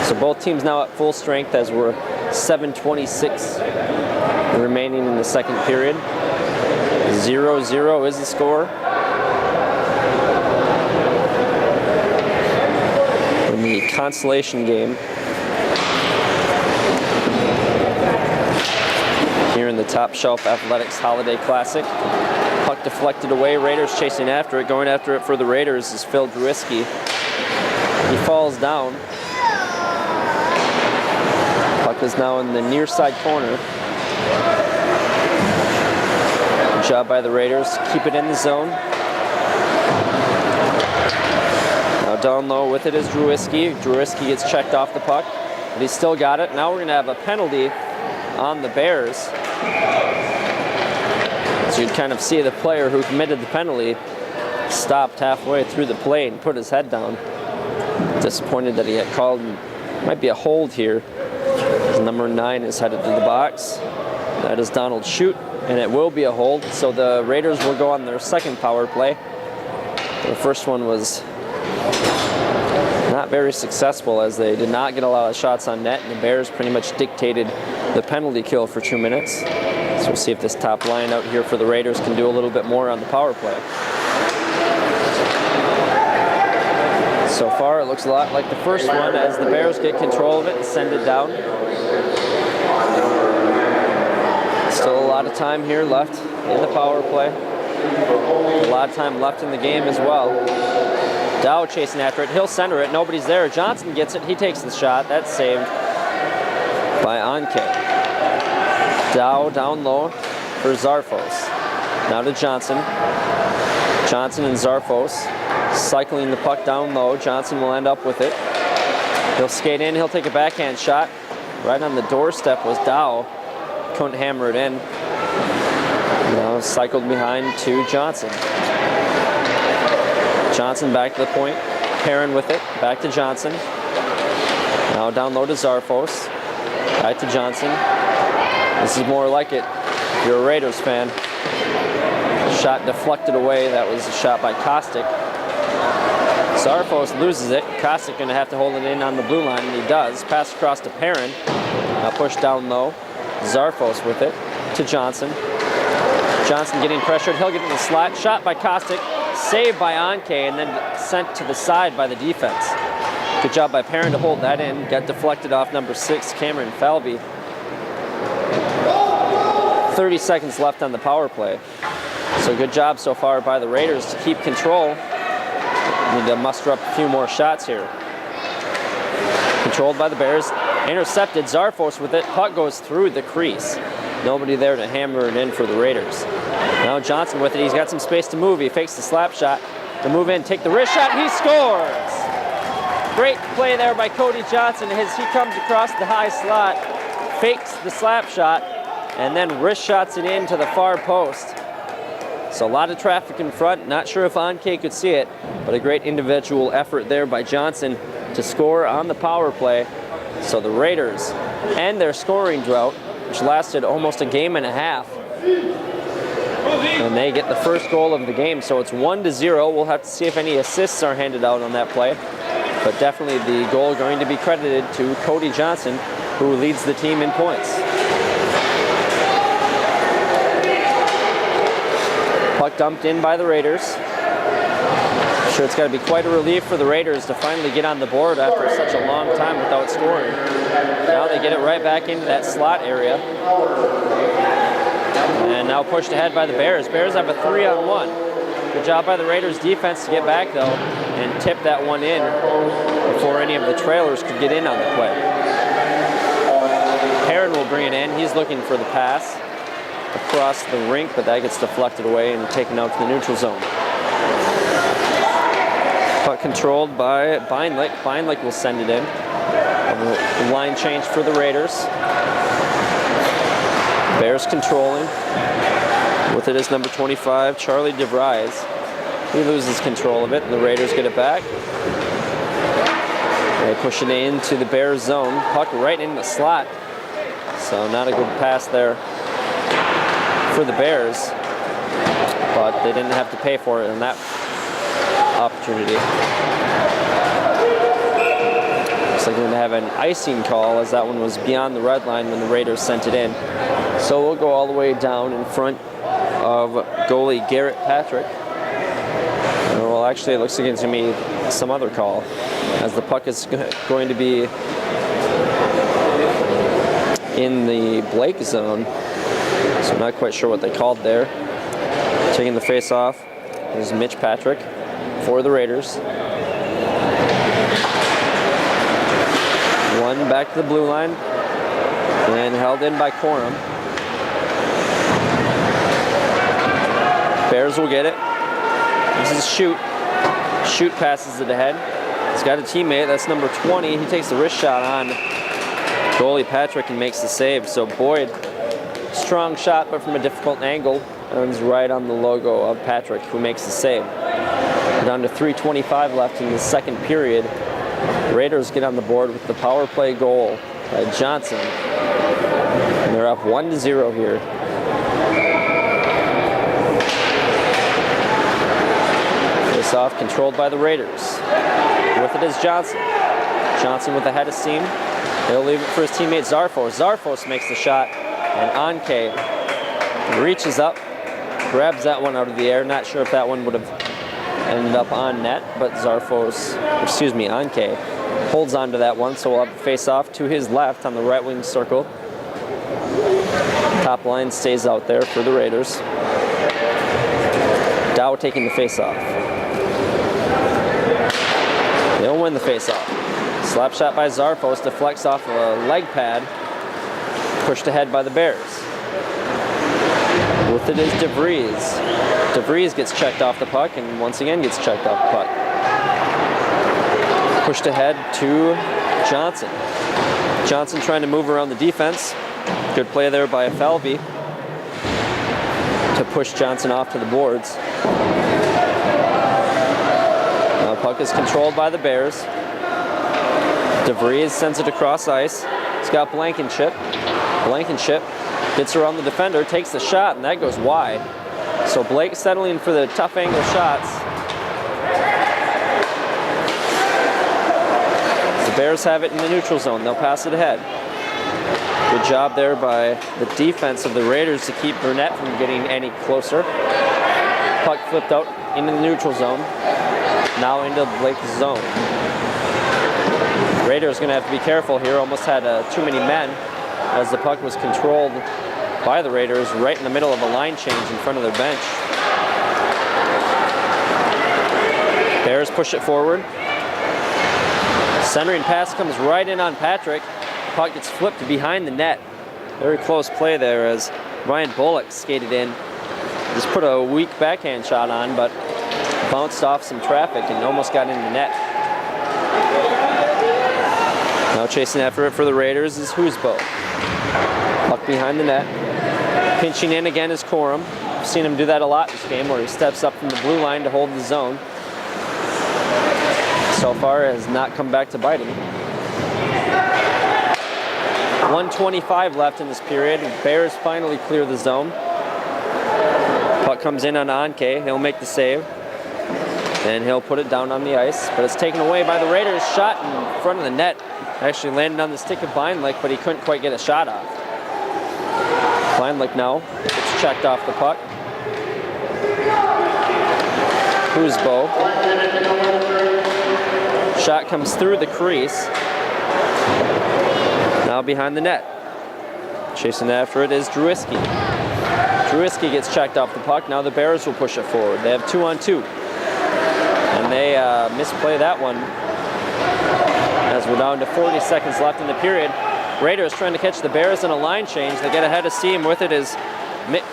So both teams now at full strength as we're 7:26 remaining in the second period. 0-0 is the score. In the consolation game here in the Top Shelf Athletics Holiday Classic. Puck deflected away, Raiders chasing after it. Going after it for the Raiders is Phil Druiski. He falls down. Puck is now in the near side corner. Good job by the Raiders. Keep it in the zone. Now down low with it is Druiski. Druiski gets checked off the puck, but he's still got it. Now we're going to have a penalty on the Bears. So you'd kind of see the player who committed the penalty stopped halfway through the play and put his head down. Disappointed that he had called. Might be a hold here. Number 9 is headed to the box. That is Donald Shute, and it will be a hold. So the Raiders will go on their second power play. The first one was not very successful as they did not get a lot of shots on net, and the Bears pretty much dictated the penalty kill for 2 minutes. So we'll see if this top line out here for the Raiders can do a little bit more on the power play. So far, it looks a lot like the first one as the Bears get control of it and send it down. Still a lot of time here left in the power play. A lot of time left in the game as well. Dow chasing after it. He'll center it. Nobody's there. Johnson gets it. He takes the shot. That's saved by Anke. Dow down low for Zarfos. Now to Johnson. Johnson and Zarfos cycling the puck down low. Johnson will end up with it. He'll skate in. He'll take a backhand shot. Right on the doorstep was Dow. Couldn't hammer it in. Now cycled behind to Johnson. Johnson back to the point. Perrin with it. Back to Johnson. Now down low to Zarfos. Back to Johnson. This is more like it if you're a Raiders fan. Shot deflected away. That was a shot by Kostic. Zarfos loses it. Kostic going to have to hold it in on the blue line, and he does. Pass across to Perrin. Now push down low. Zarfos with it to Johnson. Johnson getting pressured. He'll get in the slot. Shot by Kostic. Saved by Anke, and then sent to the side by the defense. Good job by Perrin to hold that in. Got deflected off number 6, Cameron Falvey. 30 seconds left on the power play. So good job so far by the Raiders to keep control. Need to muster up a few more shots here. Controlled by the Bears. Intercepted. Zarfos with it. Puck goes through the crease. Nobody there to hammer it in for the Raiders. Now Johnson with it. He's got some space to move. He fakes the slap shot. To move in, take the wrist shot. He scores! Great play there by Cody Johnson as he comes across the high slot, fakes the slap shot, and then wrist shots it into the far post. So a lot of traffic in front. Not sure if Anke could see it, but a great individual effort there by Johnson to score on the power play. So the Raiders end their scoring drought, which lasted almost a game and a half. And they get the first goal of the game. So it's 1-0. We'll have to see if any assists are handed out on that play. But definitely the goal going to be credited to Cody Johnson, who leads the team in points. Puck dumped in by the Raiders. I'm sure it's got to be quite a relief for the Raiders to finally get on the board after such a long time without scoring. Now they get it right back into that slot area. And now pushed ahead by the Bears. Bears have a 3-on-1. Good job by the Raiders defense to get back though and tip that one in before any of the trailers could get in on the play. Perrin will bring it in. He's looking for the pass across the rink, but that gets deflected away and taken out to the neutral zone. Puck controlled by Beinlich. Beinlich will send it in. A line change for the Raiders. Bears controlling. With it is number 25, Charlie DeVries. He loses control of it, and the Raiders get it back. They push it into the Bears zone. Puck right in the slot. So not a good pass there for the Bears, but they didn't have to pay for it in that opportunity. Looks like we're going to have an icing call, as that one was beyond the red line when the Raiders sent it in. So we'll go all the way down in front of goalie Garrett Patrick. Well, actually, it looks like it's going to be some other call, as the puck is going to be in the Blake zone. So I'm not quite sure what they called there. Taking the face off is Mitch Patrick for the Raiders. One back to the blue line and held in by Corum. Bears will get it. This is Shoot. Shoot passes it ahead. He's got a teammate, that's number 20. He takes the wrist shot on goalie Patrick and makes the save. So Boyd, strong shot, but from a difficult angle, ends right on the logo of Patrick, who makes the save. Down to 3:25 left in the second period. The Raiders get on the board with the power play goal by Johnson. And they're up 1-0 here. Face off controlled by the Raiders. With it is Johnson. Johnson with the head of steam. He'll leave it for his teammate Zarfos. Zarfos makes the shot, and Anke reaches up, grabs that one out of the air. Not sure if that one would have ended up on net, but Anke holds on to that one, so we'll have to face off to his left on the right wing circle. Top line stays out there for the Raiders. Dow taking the face off. They'll win the face off. Slap shot by Zarfos, deflects off a leg pad, pushed ahead by the Bears. With it is DeVries. DeVries gets checked off the puck and once again gets checked off the puck. Pushed ahead to Johnson. Johnson trying to move around the defense. Good play there by Falvey to push Johnson off to the boards. Now puck is controlled by the Bears. DeVries sends it across ice. He's got Blankenship. Blankenship gets around the defender, takes the shot, and that goes wide. So Blake settling for the tough angle shots. The Bears have it in the neutral zone. They'll pass it ahead. Good job there by the defense of the Raiders to keep Burnett from getting any closer. Puck flipped out into the neutral zone. Now into Blake's zone. Raiders going to have to be careful here. Almost had too many men as the puck was controlled by the Raiders right in the middle of a line change in front of their bench. Bears push it forward. Centering pass comes right in on Patrick. The puck gets flipped behind the net. Very close play there as Ryan Bullock skated in. Just put a weak backhand shot on, but bounced off some traffic and almost got into net. Now chasing after it for the Raiders is Husbo. Puck behind the net. Pinching in again is Corum. I've seen him do that a lot this game, where he steps up from the blue line to hold the zone. So far has not come back to bite him. 1:25 left in this period. Bears finally clear the zone. Puck comes in on Anke. He'll make the save. And he'll put it down on the ice. But it's taken away by the Raiders. Shot in front of the net. Actually landed on the stick of Beinlich, but he couldn't quite get a shot off. Beinlich now gets checked off the puck. Husbo. Shot comes through the crease. Now behind the net. Chasing after it is Drewiski. Drewiski gets checked off the puck. Now the Bears will push it forward. They have 2-on-2. And they misplay that one as we're down to 40 seconds left in the period. Raiders trying to catch the Bears in a line change. They get ahead of steam. With it is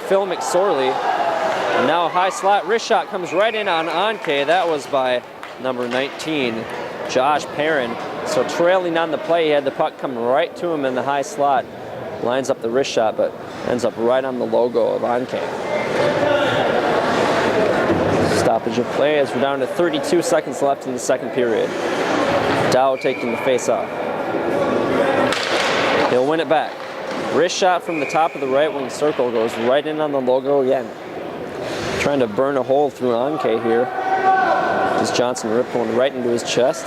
Phil McSorley. And now a high slot wrist shot comes right in on Anke. That was by number 19, Josh Perrin. So trailing on the play, he had the puck come right to him in the high slot. Lines up the wrist shot, but ends up right on the logo of Anke. Stoppage of play as we're down to 32 seconds left in the second period. Dow taking the face off. He'll win it back. Wrist shot from the top of the right wing circle goes right in on the logo again. Trying to burn a hole through Anke here. Just Johnson ripped one right into his chest.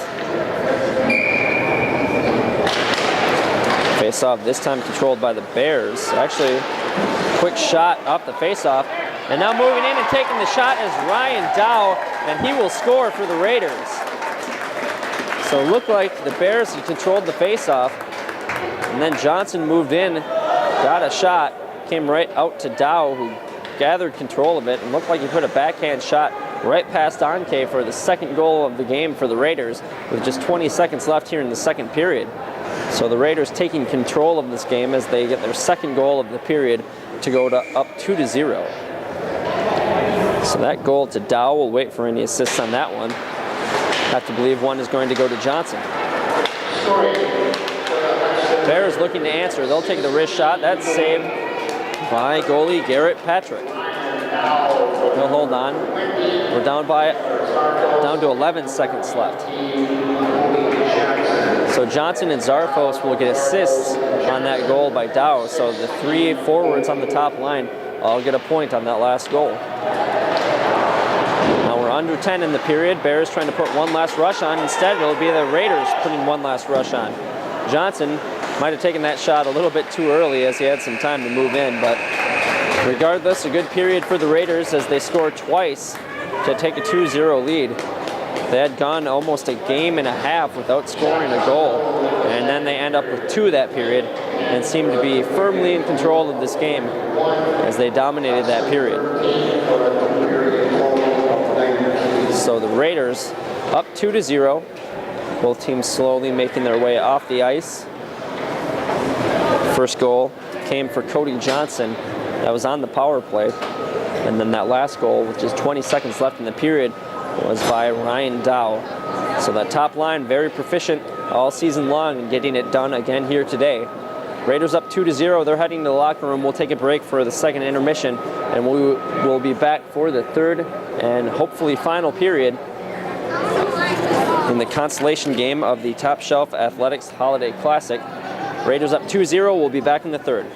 Face-off this time controlled by the Bears. Actually, quick shot off the face-off. And now moving in and taking the shot is Ryan Dow, and he will score for the Raiders. So it looked like the Bears had controlled the face-off, and then Johnson moved in, got a shot, came right out to Dow, who gathered control of it, and looked like he put a backhand shot right past Anke for the second goal of the game for the Raiders, with just 20 seconds left here in the second period. So the Raiders taking control of this game as they get their second goal of the period to go to up 2-0. So that goal to Dow, will wait for any assists on that one. Have to believe one is going to go to Johnson. Bears looking to answer. They'll take the wrist shot. That's saved by goalie Garrett Patrick. He'll hold on. We're down to 11 seconds left. So Johnson and Zarfos will get assists on that goal by Dow. So the three forwards on the top line all get a point on that last goal. Now we're under 10 in the period. Bears trying to put one last rush on. Instead, it'll be the Raiders putting one last rush on. Johnson might have taken that shot a little bit too early as he had some time to move in, but regardless, a good period for the Raiders as they score twice to take a 2-0 lead. They had gone almost a game and a half without scoring a goal, and then they end up with two that period and seem to be firmly in control of this game as they dominated that period. So the Raiders up 2-0. Both teams slowly making their way off the ice. First goal came for Cody Johnson. That was on the power play. And then that last goal, with just 20 seconds left in the period, was by Ryan Dow. So that top line, very proficient all season long in getting it done again here today. Raiders up 2-0. They're heading to the locker room. We'll take a break for the second intermission, and we will be back for the third and hopefully final period in the consolation game of the Top Shelf Athletics Holiday Classic. Raiders up 2-0. We'll be back in the third.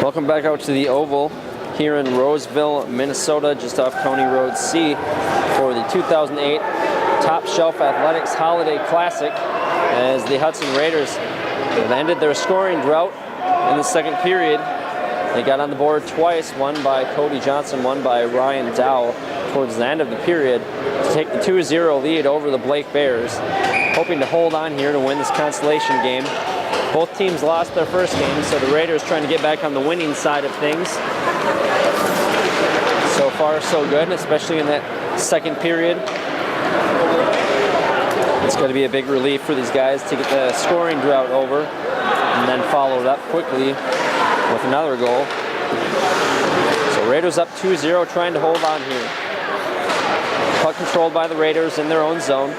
Welcome back out to the Oval here in Roseville, Minnesota, just off County Road C for the 2008 Top Shelf Athletics Holiday Classic, as the Hudson Raiders have ended their scoring drought in the second period. They got on the board twice, one by Cody Johnson, one by Ryan Dow towards the end of the period to take the 2-0 lead over the Blake Bears, hoping to hold on here to win this consolation game. Both teams lost their first game, so the Raiders trying to get back on the winning side of things. So far, so good, especially in that second period. It's going to be a big relief for these guys to get the scoring drought over and then follow it up quickly with another goal. So Raiders up 2-0, trying to hold on here. Puck controlled by the Raiders in their own zone.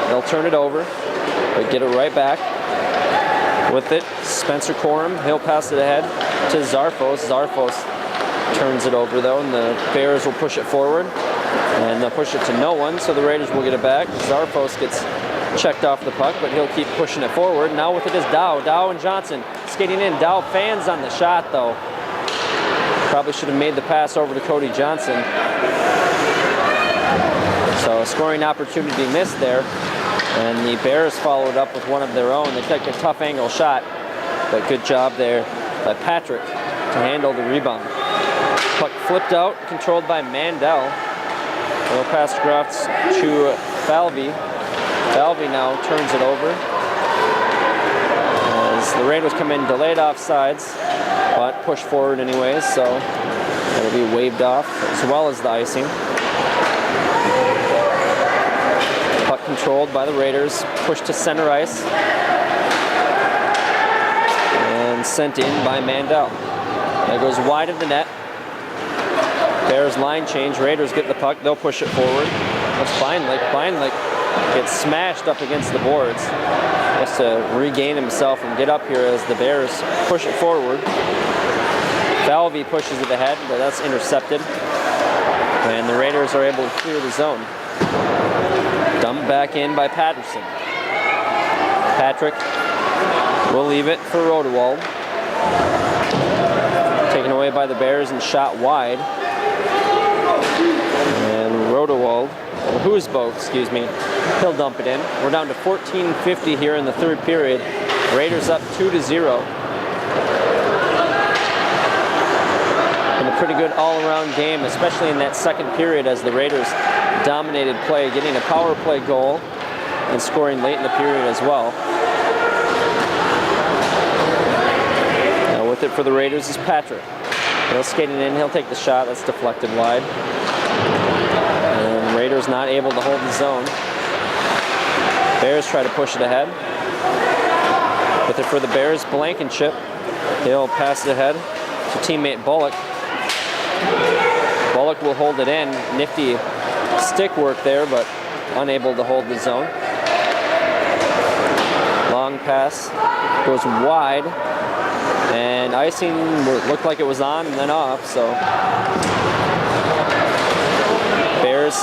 They'll turn it over, but get it right back. With it, Spencer Corum, he'll pass it ahead to Zarfos. Zarfos turns it over though, and the Bears will push it forward. And they'll push it to no one, so the Raiders will get it back. Zarfos gets checked off the puck, but he'll keep pushing it forward. Now with it is Dow. Dow and Johnson skating in. Dow fans on the shot though. Probably should have made the pass over to Cody Johnson. So a scoring opportunity missed there. And the Bears followed up with one of their own. They took a tough angle shot, but good job there by Patrick to handle the rebound. Puck flipped out, controlled by Mandel. Little pass across to Falvey. Falvey now turns it over. As the Raiders come in delayed offsides, but push forward anyways, so it'll be waved off as well as the icing. Puck controlled by the Raiders, pushed to center ice, and sent in by Mandel. That goes wide of the net. Bears line change. Raiders get the puck. They'll push it forward. That's Beinlich. Beinlich gets smashed up against the boards. Just to regain himself and get up here as the Bears push it forward. Falvey pushes it ahead, but that's intercepted. And the Raiders are able to clear the zone. Dumped back in by Patterson. Patrick will leave it for Rodewald. Taken away by the Bears and shot wide. And Rodewald, or Husbo, excuse me, he'll dump it in. We're down to 14:50 here in the third period. Raiders up 2-0. And a pretty good all-around game, especially in that second period as the Raiders dominated play, getting a power play goal and scoring late in the period as well. Now with it for the Raiders is Patrick. He'll skate it in, he'll take the shot, that's deflected wide. And Raiders not able to hold the zone. Bears try to push it ahead. With it for the Bears, Blankenship. He'll pass it ahead to teammate Bullock. Bullock will hold it in. Nifty stick work there, but unable to hold the zone. Long pass goes wide, and icing looked like it was on and then off, so Bears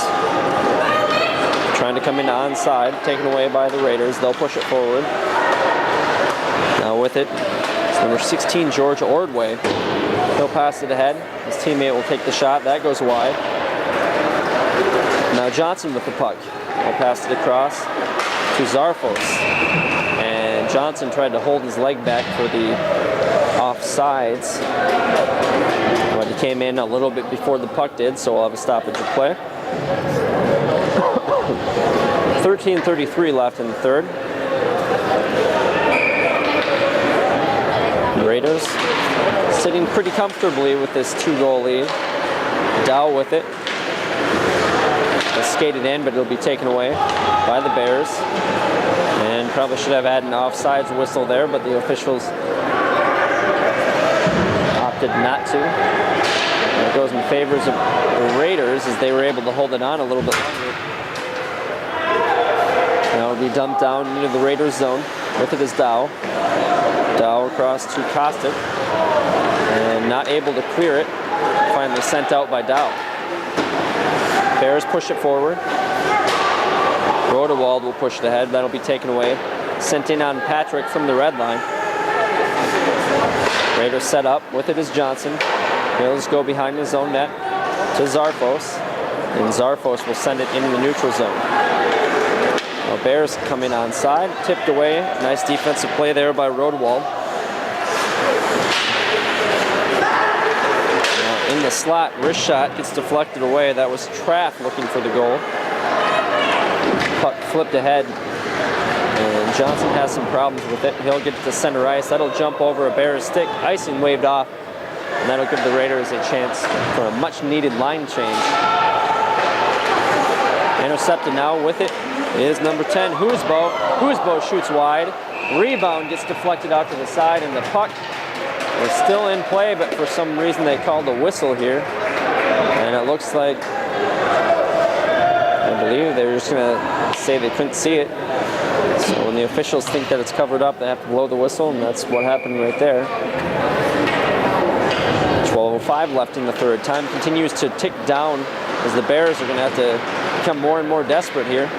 trying to come into onside, taken away by the Raiders. They'll push it forward. Now with it, it's number 16, George Ordway. He'll pass it ahead. His teammate will take the shot. That goes wide. Now Johnson with the puck. He'll pass it across to Zarfos. And Johnson tried to hold his leg back for the offsides. But he came in a little bit before the puck did, so we'll have a stoppage of play. 13:33 left in the third. The Raiders sitting pretty comfortably with this 2-goal lead. Dow with it. It's skated in, but it'll be taken away by the Bears. And probably should have had an offsides whistle there, but the officials opted not to. And it goes in favor of the Raiders as they were able to hold it on a little bit longer. Now it'll be dumped down into the Raiders zone. With it is Dow. Dow across to Kostic. And not able to clear it. Finally sent out by Dow. Bears push it forward. Rodewald will push it ahead. That'll be taken away. Sent in on Patrick from the red line. Raiders set up. With it is Johnson. He'll just go behind his own net to Zarfos. And Zarfos will send it into the neutral zone. Now Bears come in onside. Tipped away. Nice defensive play there by Rodewald. In the slot, wrist shot gets deflected away. That was Traff looking for the goal. Puck flipped ahead, and Johnson has some problems with it. He'll get to center ice. That'll jump over a Bears stick. Icing waved off, and that'll give the Raiders a chance for a much-needed line change. Intercepted now. With it is number 10, Husbo. Husbo shoots wide. Rebound gets deflected out to the side, and the puck is still in play, but for some reason they called a whistle here. And it looks like, I believe they were just going to say they couldn't see it. So when the officials think that it's covered up, they have to blow the whistle, and that's what happened right there. 12:05 left in the third. Time continues to tick down as the Bears are going to have to become more and more desperate here.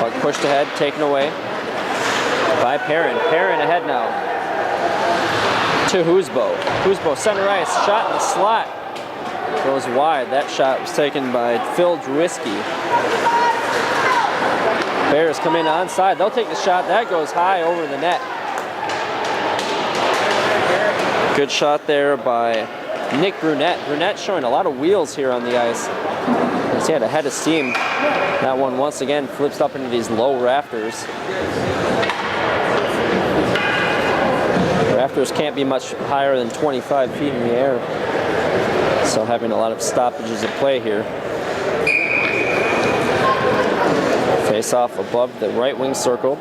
Puck pushed ahead, taken away by Perrin. Perrin ahead now to Husbo. Husbo center ice, shot in the slot. Goes wide. That shot was taken by Phil Drisky. Bears come in onside. They'll take the shot. That goes high over the net. Good shot there by Nick Brunette. Brunette showing a lot of wheels here on the ice. He had a head of steam. That one once again flips up into these low rafters. Rafters can't be much higher than 25 feet in the air. So having a lot of stoppages of play here. Face off above the right wing circle.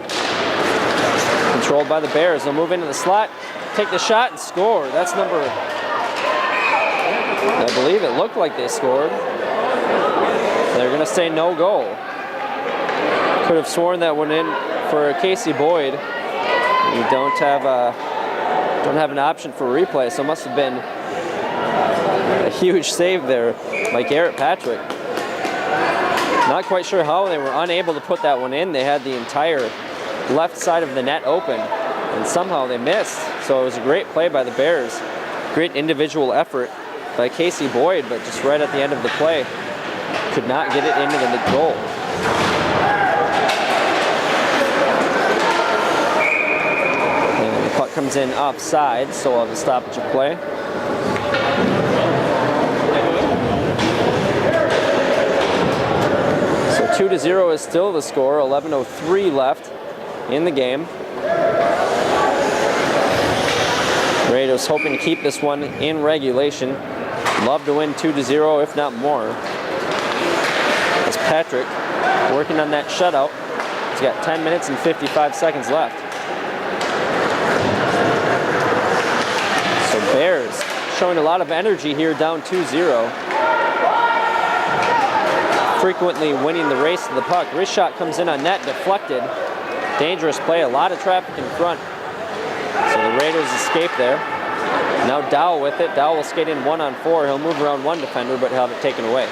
Controlled by the Bears. They'll move into the slot, take the shot, and score. That's number I believe it looked like they scored. They're going to say no goal. Could have sworn that went in for Casey Boyd. You don't have an option for replay, so it must have been a huge save there by Garrett Patrick. Not quite sure how they were unable to put that one in. They had the entire left side of the net open, and somehow they missed. So it was a great play by the Bears. Great individual effort by Casey Boyd, but just right at the end of the play, could not get it into the goal. And the puck comes in offside, so we'll have a stoppage of play. So 2-0 is still the score, 11:03 left in the game. Raiders hoping to keep this one in regulation. Love to win 2-0, if not more. As Patrick working on that shutout. He's got 10 minutes and 55 seconds left. So Bears showing a lot of energy here, down 2-0. Frequently winning the race to the puck. Wrist shot comes in on net, deflected. Dangerous play, a lot of traffic in front. So the Raiders escape there. Now Dow with it. Dow will skate in 1-on-4. He'll move around one defender, but he'll have it taken away.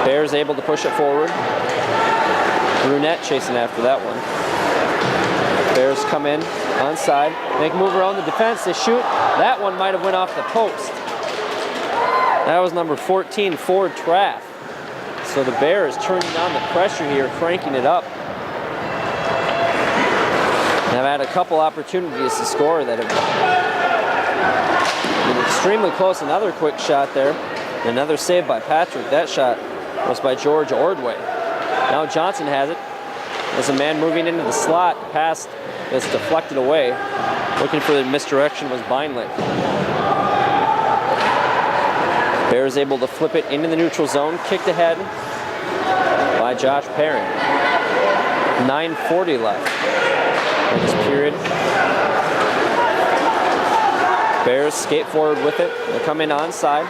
Bears able to push it forward. Brunette chasing after that one. Bears come in onside. They can move around the defense. They shoot. That one might have went off the post. That was number 14, Ford Traff. So the Bears turning on the pressure here, cranking it up. Have had a couple opportunities to score that have been extremely close. Another quick shot there. Another save by Patrick. That shot was by George Ordway. Now Johnson has it. There's a man moving into the slot. Pass is deflected away. Looking for the misdirection was Beinlich. Bears able to flip it into the neutral zone. Kicked ahead by Josh Perrin. 9:40 left in this period. Bears skate forward with it. They come in onside.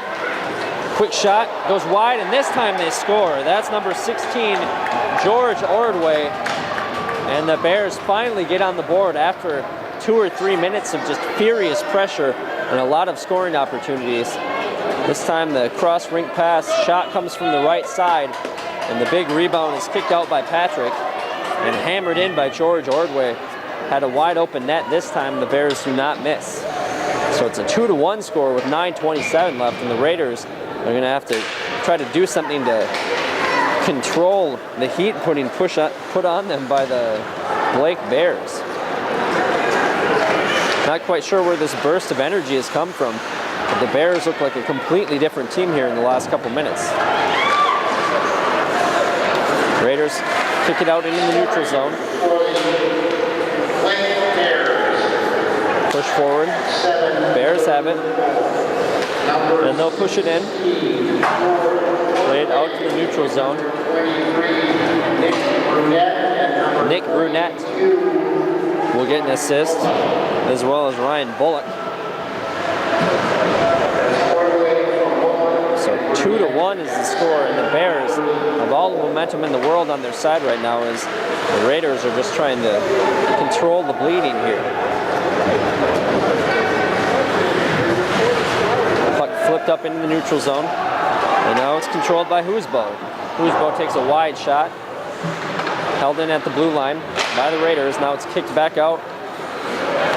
Quick shot goes wide, and this time they score. That's number 16, George Ordway. And the Bears finally get on the board after 2 or 3 minutes of just furious pressure and a lot of scoring opportunities. This time the cross rink pass shot comes from the right side, and the big rebound is kicked out by Patrick and hammered in by George Ordway. Had a wide open net this time. The Bears do not miss. So it's a 2-1 score with 9:27 left, and the Raiders are going to have to try to do something to control the heat put on them by the Blake Bears. Not quite sure where this burst of energy has come from, but the Bears look like a completely different team here in the last couple minutes. Raiders kick it out into the neutral zone. Push forward. Bears have it. And they'll push it in. Play it out to the neutral zone. Nick Brunette will get an assist, as well as Ryan Bullock. So 2-1 is the score, and the Bears have all the momentum in the world on their side right now, as the Raiders are just trying to control the bleeding here. Puck flipped up into the neutral zone, and now it's controlled by Husbo. Husbo takes a wide shot, held in at the blue line by the Raiders. Now it's kicked back out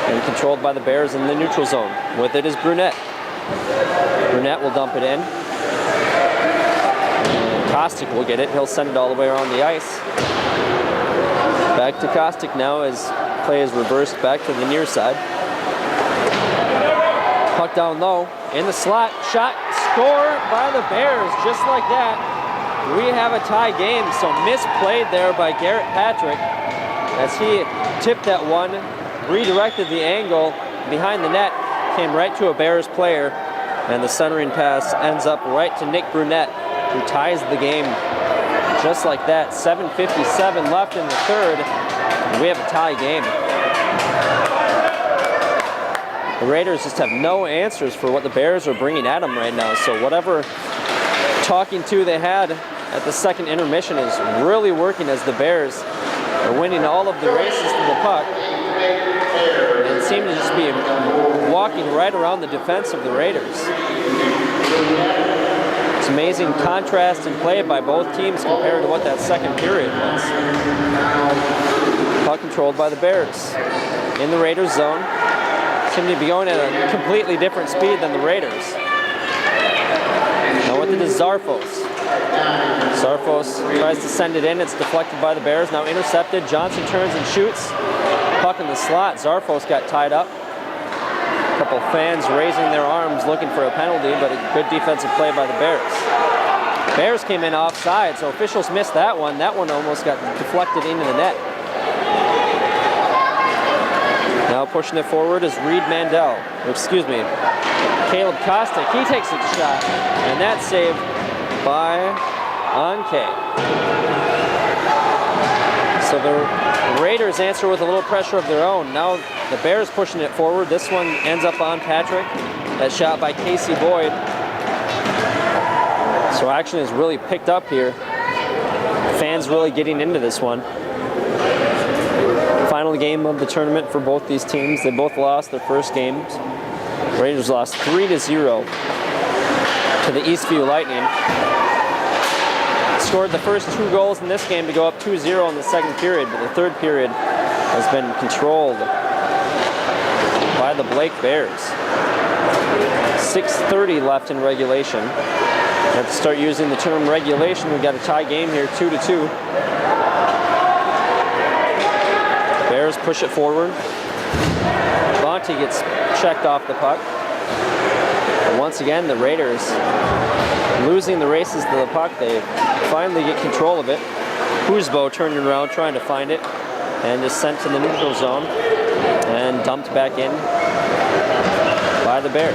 and controlled by the Bears in the neutral zone. With it is Brunette. Brunette will dump it in. And Kostick will get it. He'll send it all the way around the ice. Back to Kostick now as play is reversed back to the near side. Puck down low, in the slot, shot, score by the Bears, just like that. We have a tie game, so misplayed there by Garrett Patrick as he tipped that one, redirected the angle behind the net, came right to a Bears player, and the centering pass ends up right to Nick Brunette, who ties the game just like that. 7:57 left in the third, and we have a tie game. The Raiders just have no answers for what the Bears are bringing at them right now. So whatever talking to they had at the second intermission is really working as the Bears are winning all of the races to the puck and seem to just be walking right around the defense of the Raiders. It's amazing contrast in play by both teams compared to what that second period was. Puck controlled by the Bears. In the Raiders zone. Seem to be going at a completely different speed than the Raiders. Now with it is Zarfos. Zarfos tries to send it in. It's deflected by the Bears. Now intercepted. Johnson turns and shoots. Puck in the slot. Zarfos got tied up. A couple fans raising their arms looking for a penalty, but a good defensive play by the Bears. Bears came in offside, so officials missed that one. That one almost got deflected into the net. Now pushing it forward is Caleb Kostic. He takes a shot, and that's saved by Anke. So the Raiders answer with a little pressure of their own. Now the Bears pushing it forward. This one ends up on Patrick. That shot by Casey Boyd. So action is really picked up here. Fans really getting into this one. Final game of the tournament for both these teams. They both lost their first games. Raiders lost 3-0 to the Eastview Lightning. Scored the first 2 goals in this game to go up 2-0 in the second period, but the third period has been controlled by the Blake Bears. 6:30 left in regulation. We have to start using the term regulation. We've got a tie game here, 2-2. Bears push it forward. Bonte gets checked off the puck. But once again, the Raiders losing the races to the puck. They finally get control of it. Huzbo turning around, trying to find it, and is sent to the neutral zone and dumped back in by the Bears.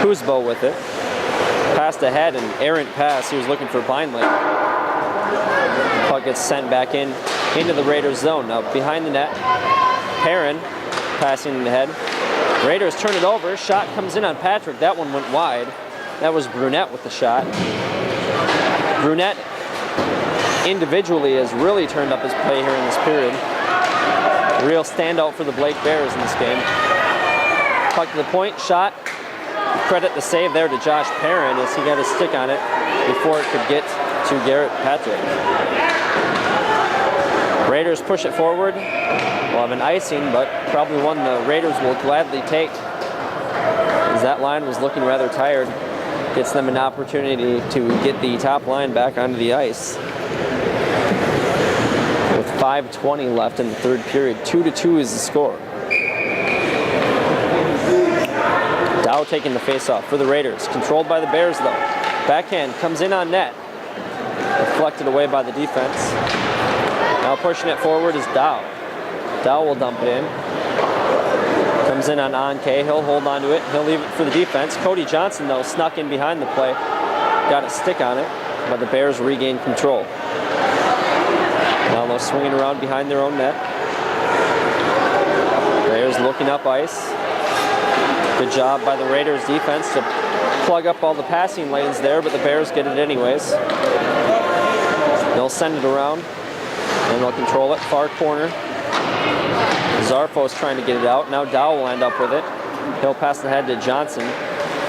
Huzbo with it. Passed ahead, an errant pass. He was looking for Beinlich. Puck gets sent back in into the Raiders zone. Now behind the net, Perrin passing ahead. Raiders turn it over. Shot comes in on Patrick. That one went wide. That was Brunette with the shot. Brunette individually has really turned up his play here in this period. A real standout for the Blake Bears in this game. Puck to the point, shot. Credit the save there to Josh Perrin as he got a stick on it before it could get to Garrett Patrick. Raiders push it forward. We'll have an icing, but probably one the Raiders will gladly take, as that line was looking rather tired. Gets them an opportunity to get the top line back onto the ice. With 5:20 left in the third period, 2-2 is the score. Dow taking the face-off for the Raiders. Controlled by the Bears, though. Backhand comes in on net. Deflected away by the defense. Now pushing it forward is Dow. Dow will dump it in. Comes in on Anke. He'll hold on to it. He'll leave it for the defense. Cody Johnson, though, snuck in behind the play. Got a stick on it, but the Bears regain control. Now they're swinging around behind their own net. Bears looking up ice. Good job by the Raiders defense to plug up all the passing lanes there, but the Bears get it anyways. They'll send it around, and they'll control it. Far corner. Zarfos trying to get it out. Now Dow will end up with it. He'll pass the head to Johnson.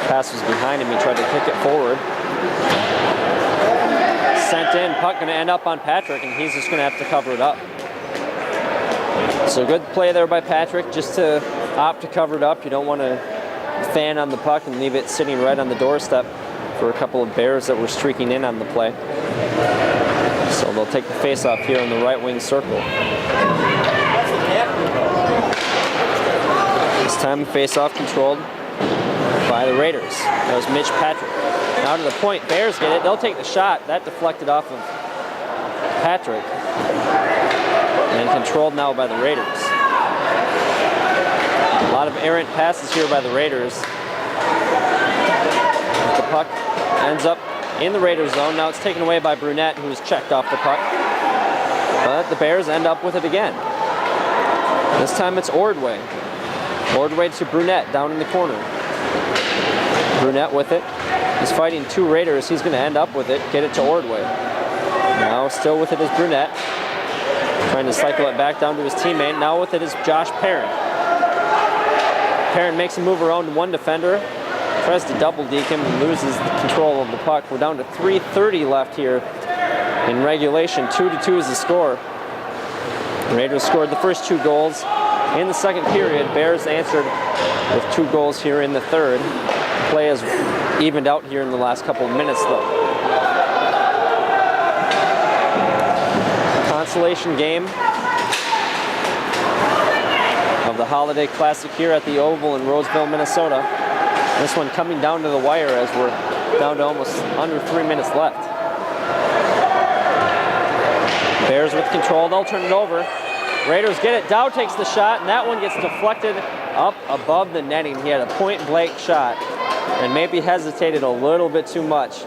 Pass was behind him. He tried to kick it forward. Sent in. Puck going to end up on Patrick, and he's just going to have to cover it up. So good play there by Patrick, just to opt to cover it up. You don't want to fan on the puck and leave it sitting right on the doorstep for a couple of Bears that were streaking in on the play. So they'll take the face-off here in the right wing circle. This time face-off controlled by the Raiders. That was Mitch Patrick. Now to the point, Bears get it. They'll take the shot. That deflected off of Patrick. And controlled now by the Raiders. A lot of errant passes here by the Raiders. The puck ends up in the Raiders zone. Now it's taken away by Brunette, who's checked off the puck. But the Bears end up with it again. This time it's Ordway. Ordway to Brunette down in the corner. Brunette with it. He's fighting 2 Raiders. He's going to end up with it. Get it to Ordway. Now still with it is Brunette. Trying to cycle it back down to his teammate. Now with it is Josh Perrin. Perrin makes a move around 1 defender. Tries to double deke him and loses the control of the puck. We're down to 3:30 left here in regulation. 2-2 is the score. The Raiders scored the first 2 goals in the second period. Bears answered with 2 goals here in the third. Play has evened out here in the last couple of minutes though. Consolation game of the Holiday Classic here at the Oval in Roseville, Minnesota. This one coming down to the wire as we're down to almost under 3 minutes left. Bears with control, they'll turn it over. Raiders get it, Dow takes the shot, and that one gets deflected up above the netting. He had a point-blank shot and maybe hesitated a little bit too much.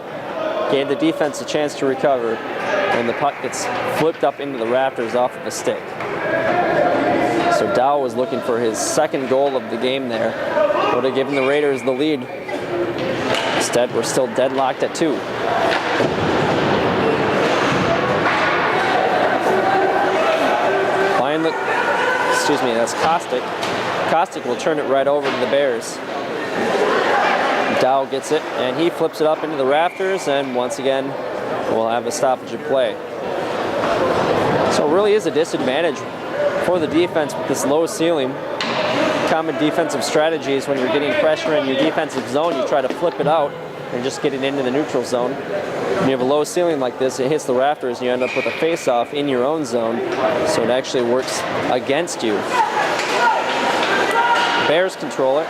Gave the defense a chance to recover, and the puck gets flipped up into the rafters off of a stick. So Dow was looking for his second goal of the game there. Would have given the Raiders the lead. Instead, we're still deadlocked at 2. Excuse me, that's Kostick. Kostick will turn it right over to the Bears. Dow gets it, and he flips it up into the rafters, and once again, we'll have a stoppage of play. So it really is a disadvantage for the defense with this low ceiling. Common defensive strategies when you're getting pressure in your defensive zone, you try to flip it out and just get it into the neutral zone. When you have a low ceiling like this, it hits the rafters and you end up with a face-off in your own zone, so it actually works against you. Bears control it.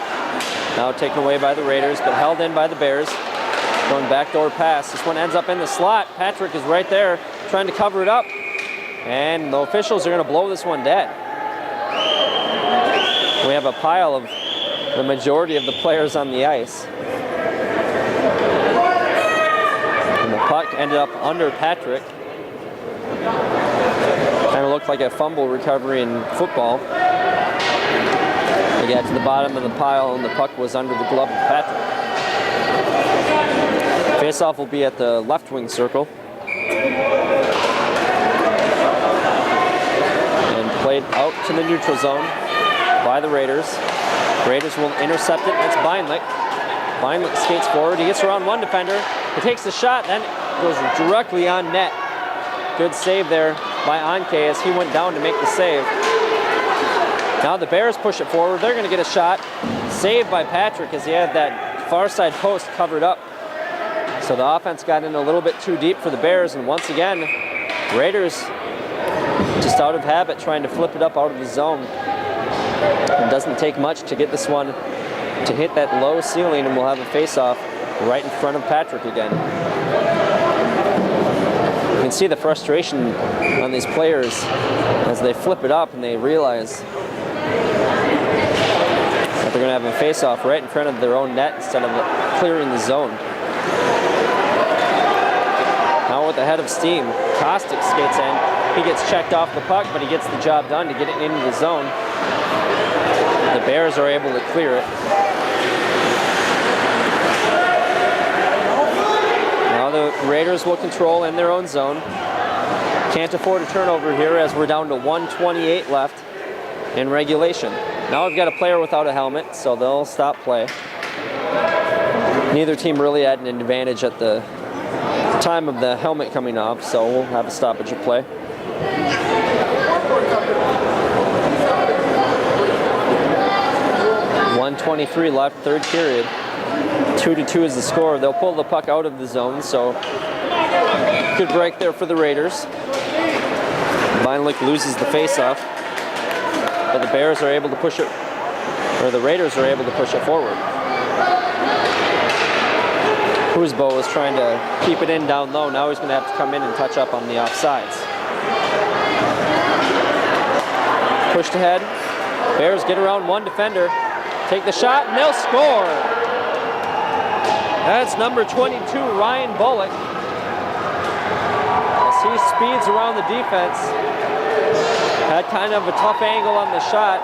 Now taken away by the Raiders, but held in by the Bears. Going backdoor pass. This one ends up in the slot. Patrick is right there trying to cover it up, and the officials are going to blow this one dead. We have a pile of the majority of the players on the ice. And the puck ended up under Patrick. Kind of looked like a fumble recovery in football. They got to the bottom of the pile and the puck was under the glove of Patrick. Face-off will be at the left wing circle. And played out to the neutral zone by the Raiders. Raiders will intercept it. That's Beinlich. Beinlich skates forward. He gets around 1 defender. He takes the shot, then goes directly on net. Good save there by Anke as he went down to make the save. Now the Bears push it forward. They're going to get a shot. Saved by Patrick as he had that far side post covered up. So the offense got in a little bit too deep for the Bears, and once again, Raiders just out of habit trying to flip it up out of the zone. It doesn't take much to get this one to hit that low ceiling, and we'll have a face-off right in front of Patrick again. You can see the frustration on these players as they flip it up and they realize that they're going to have a face-off right in front of their own net instead of clearing the zone. Now with the head of steam, Kostick skates in. He gets checked off the puck, but he gets the job done to get it into the zone. The Bears are able to clear it. Now the Raiders will control in their own zone. Can't afford a turnover here as we're down to 1:28 left in regulation. Now we've got a player without a helmet, so they'll stop play. Neither team really had an advantage at the time of the helmet coming off, so we'll have a stoppage of play. .123 left, third period. 2-2 is the score. They'll pull the puck out of the zone, so good break there for the Raiders. Beinlich loses the face-off, but the Bears are able to push it, or the Raiders are able to push it forward. Husbo was trying to keep it in down low. Now he's going to have to come in and touch up on the offsides. Pushed ahead. Bears get around 1 defender. Take the shot, and they'll score. That's number 22, Ryan Bullock. As he speeds around the defense. Had kind of a tough angle on the shot.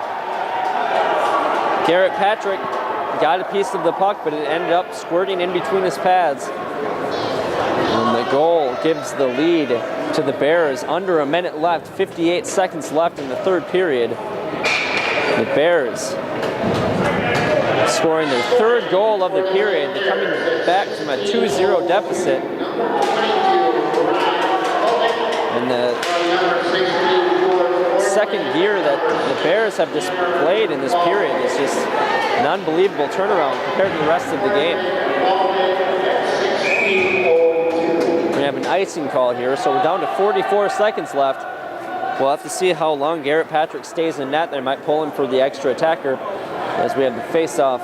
Garrett Patrick got a piece of the puck, but it ended up squirting in between his pads. And the goal gives the lead to the Bears. Under a minute left, 58 seconds left in the third period. The Bears scoring their third goal of the period. They're coming back from a 2-0 deficit. And the second gear that the Bears have displayed in this period is just an unbelievable turnaround compared to the rest of the game. We have an icing call here, so we're down to 44 seconds left. We'll have to see how long Garrett Patrick stays in net. They might pull him for the extra attacker as we have the face-off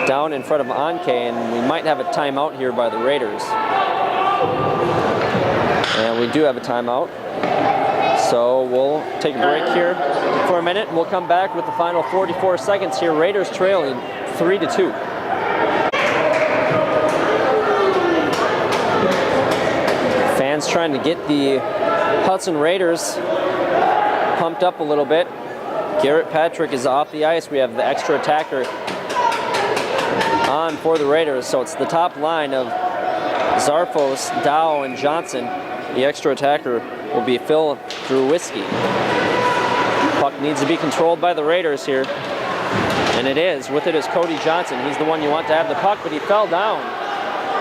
down in front of Anke, and we might have a timeout here by the Raiders. And we do have a timeout. So we'll take a break here for a minute, and we'll come back with the final 44 seconds here. Raiders trailing 3-2. Fans trying to get the Hudson Raiders pumped up a little bit. Garrett Patrick is off the ice. We have the extra attacker on for the Raiders. So it's the top line of Zarfos, Dow, and Johnson. The extra attacker will be Phil Drewski. Puck needs to be controlled by the Raiders here. And it is. With it is Cody Johnson. He's the one you want to have the puck, but he fell down.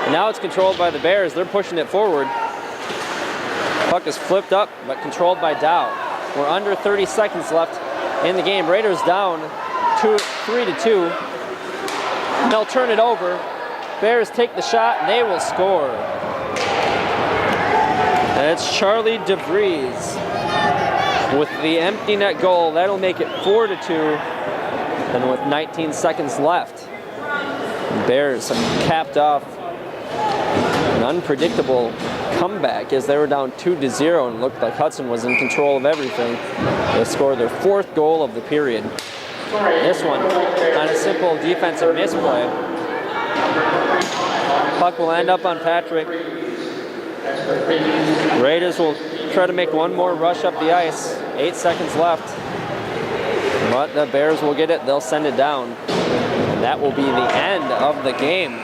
And now it's controlled by the Bears. They're pushing it forward. Puck is flipped up, but controlled by Dow. We're under 30 seconds left in the game. Raiders down 3-2. And they'll turn it over. Bears take the shot, and they will score. And it's Charlie DeVries with the empty net goal. That'll make it 4-2. And with 19 seconds left, the Bears have capped off an unpredictable comeback as they were down 2-0 and looked like Hudson was in control of everything. They scored their fourth goal of the period. This one on a simple defensive misplay. Puck will end up on Patrick. Raiders will try to make one more rush up the ice. 8 seconds left. But the Bears will get it. They'll send it down. And that will be the end of the game.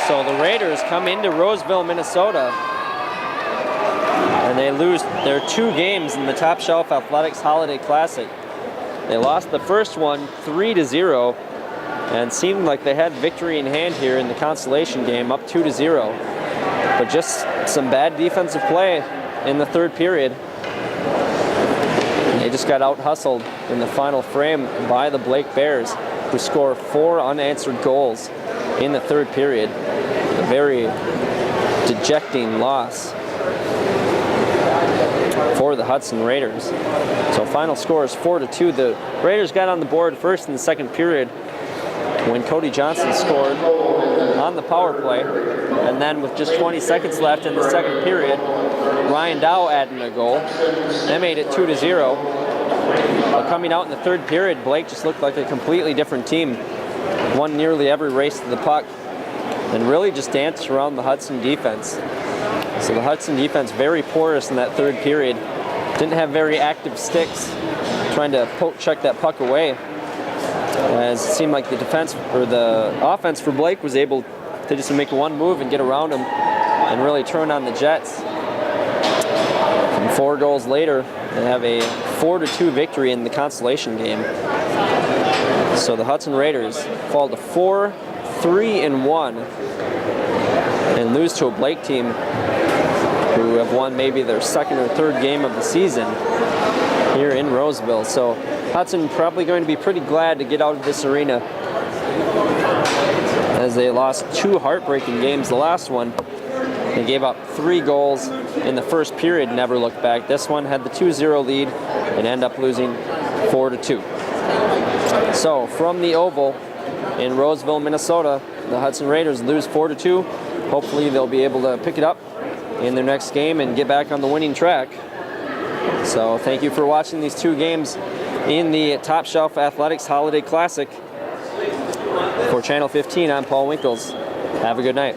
So the Raiders come into Roseville, Minnesota, and they lose their 2 games in the Top Shelf Athletics Holiday Classic. They lost the first one 3-0 and seemed like they had victory in hand here in the consolation game, up 2-0. But just some bad defensive play in the third period. They just got out-hustled in the final frame by the Blake Bears, who score 4 unanswered goals in the third period. A very dejecting loss for the Hudson Raiders. So final score is 4-2. The Raiders got on the board first in the second period when Cody Johnson scored on the power play. And then with just 20 seconds left in the second period, Ryan Dow added a goal. They made it 2-0. But coming out in the third period, Blake just looked like a completely different team. Won nearly every race to the puck and really just danced around the Hudson defense. So the Hudson defense very porous in that third period. Didn't have very active sticks trying to poke check that puck away. As it seemed like the defense or the offense for Blake was able to just make one move and get around him and really turn on the Jets. And 4 goals later, they have a 4-2 victory in the consolation game. So the Hudson Raiders fall to 4-3-1 and lose to a Blake team who have won maybe their second or third game of the season here in Roseville. So Hudson probably going to be pretty glad to get out of this arena, as they lost 2 heartbreaking games. The last one, they gave up 3 goals in the first period, never looked back. This one had the 2-0 lead and ended up losing 4-2. So from the Oval in Roseville, Minnesota, the Hudson Raiders lose 4-2. Hopefully they'll be able to pick it up in their next game and get back on the winning track. So thank you for watching these 2 games in the Top Shelf Athletics Holiday Classic. For Channel 15, I'm Paul Winkles. Have a good night.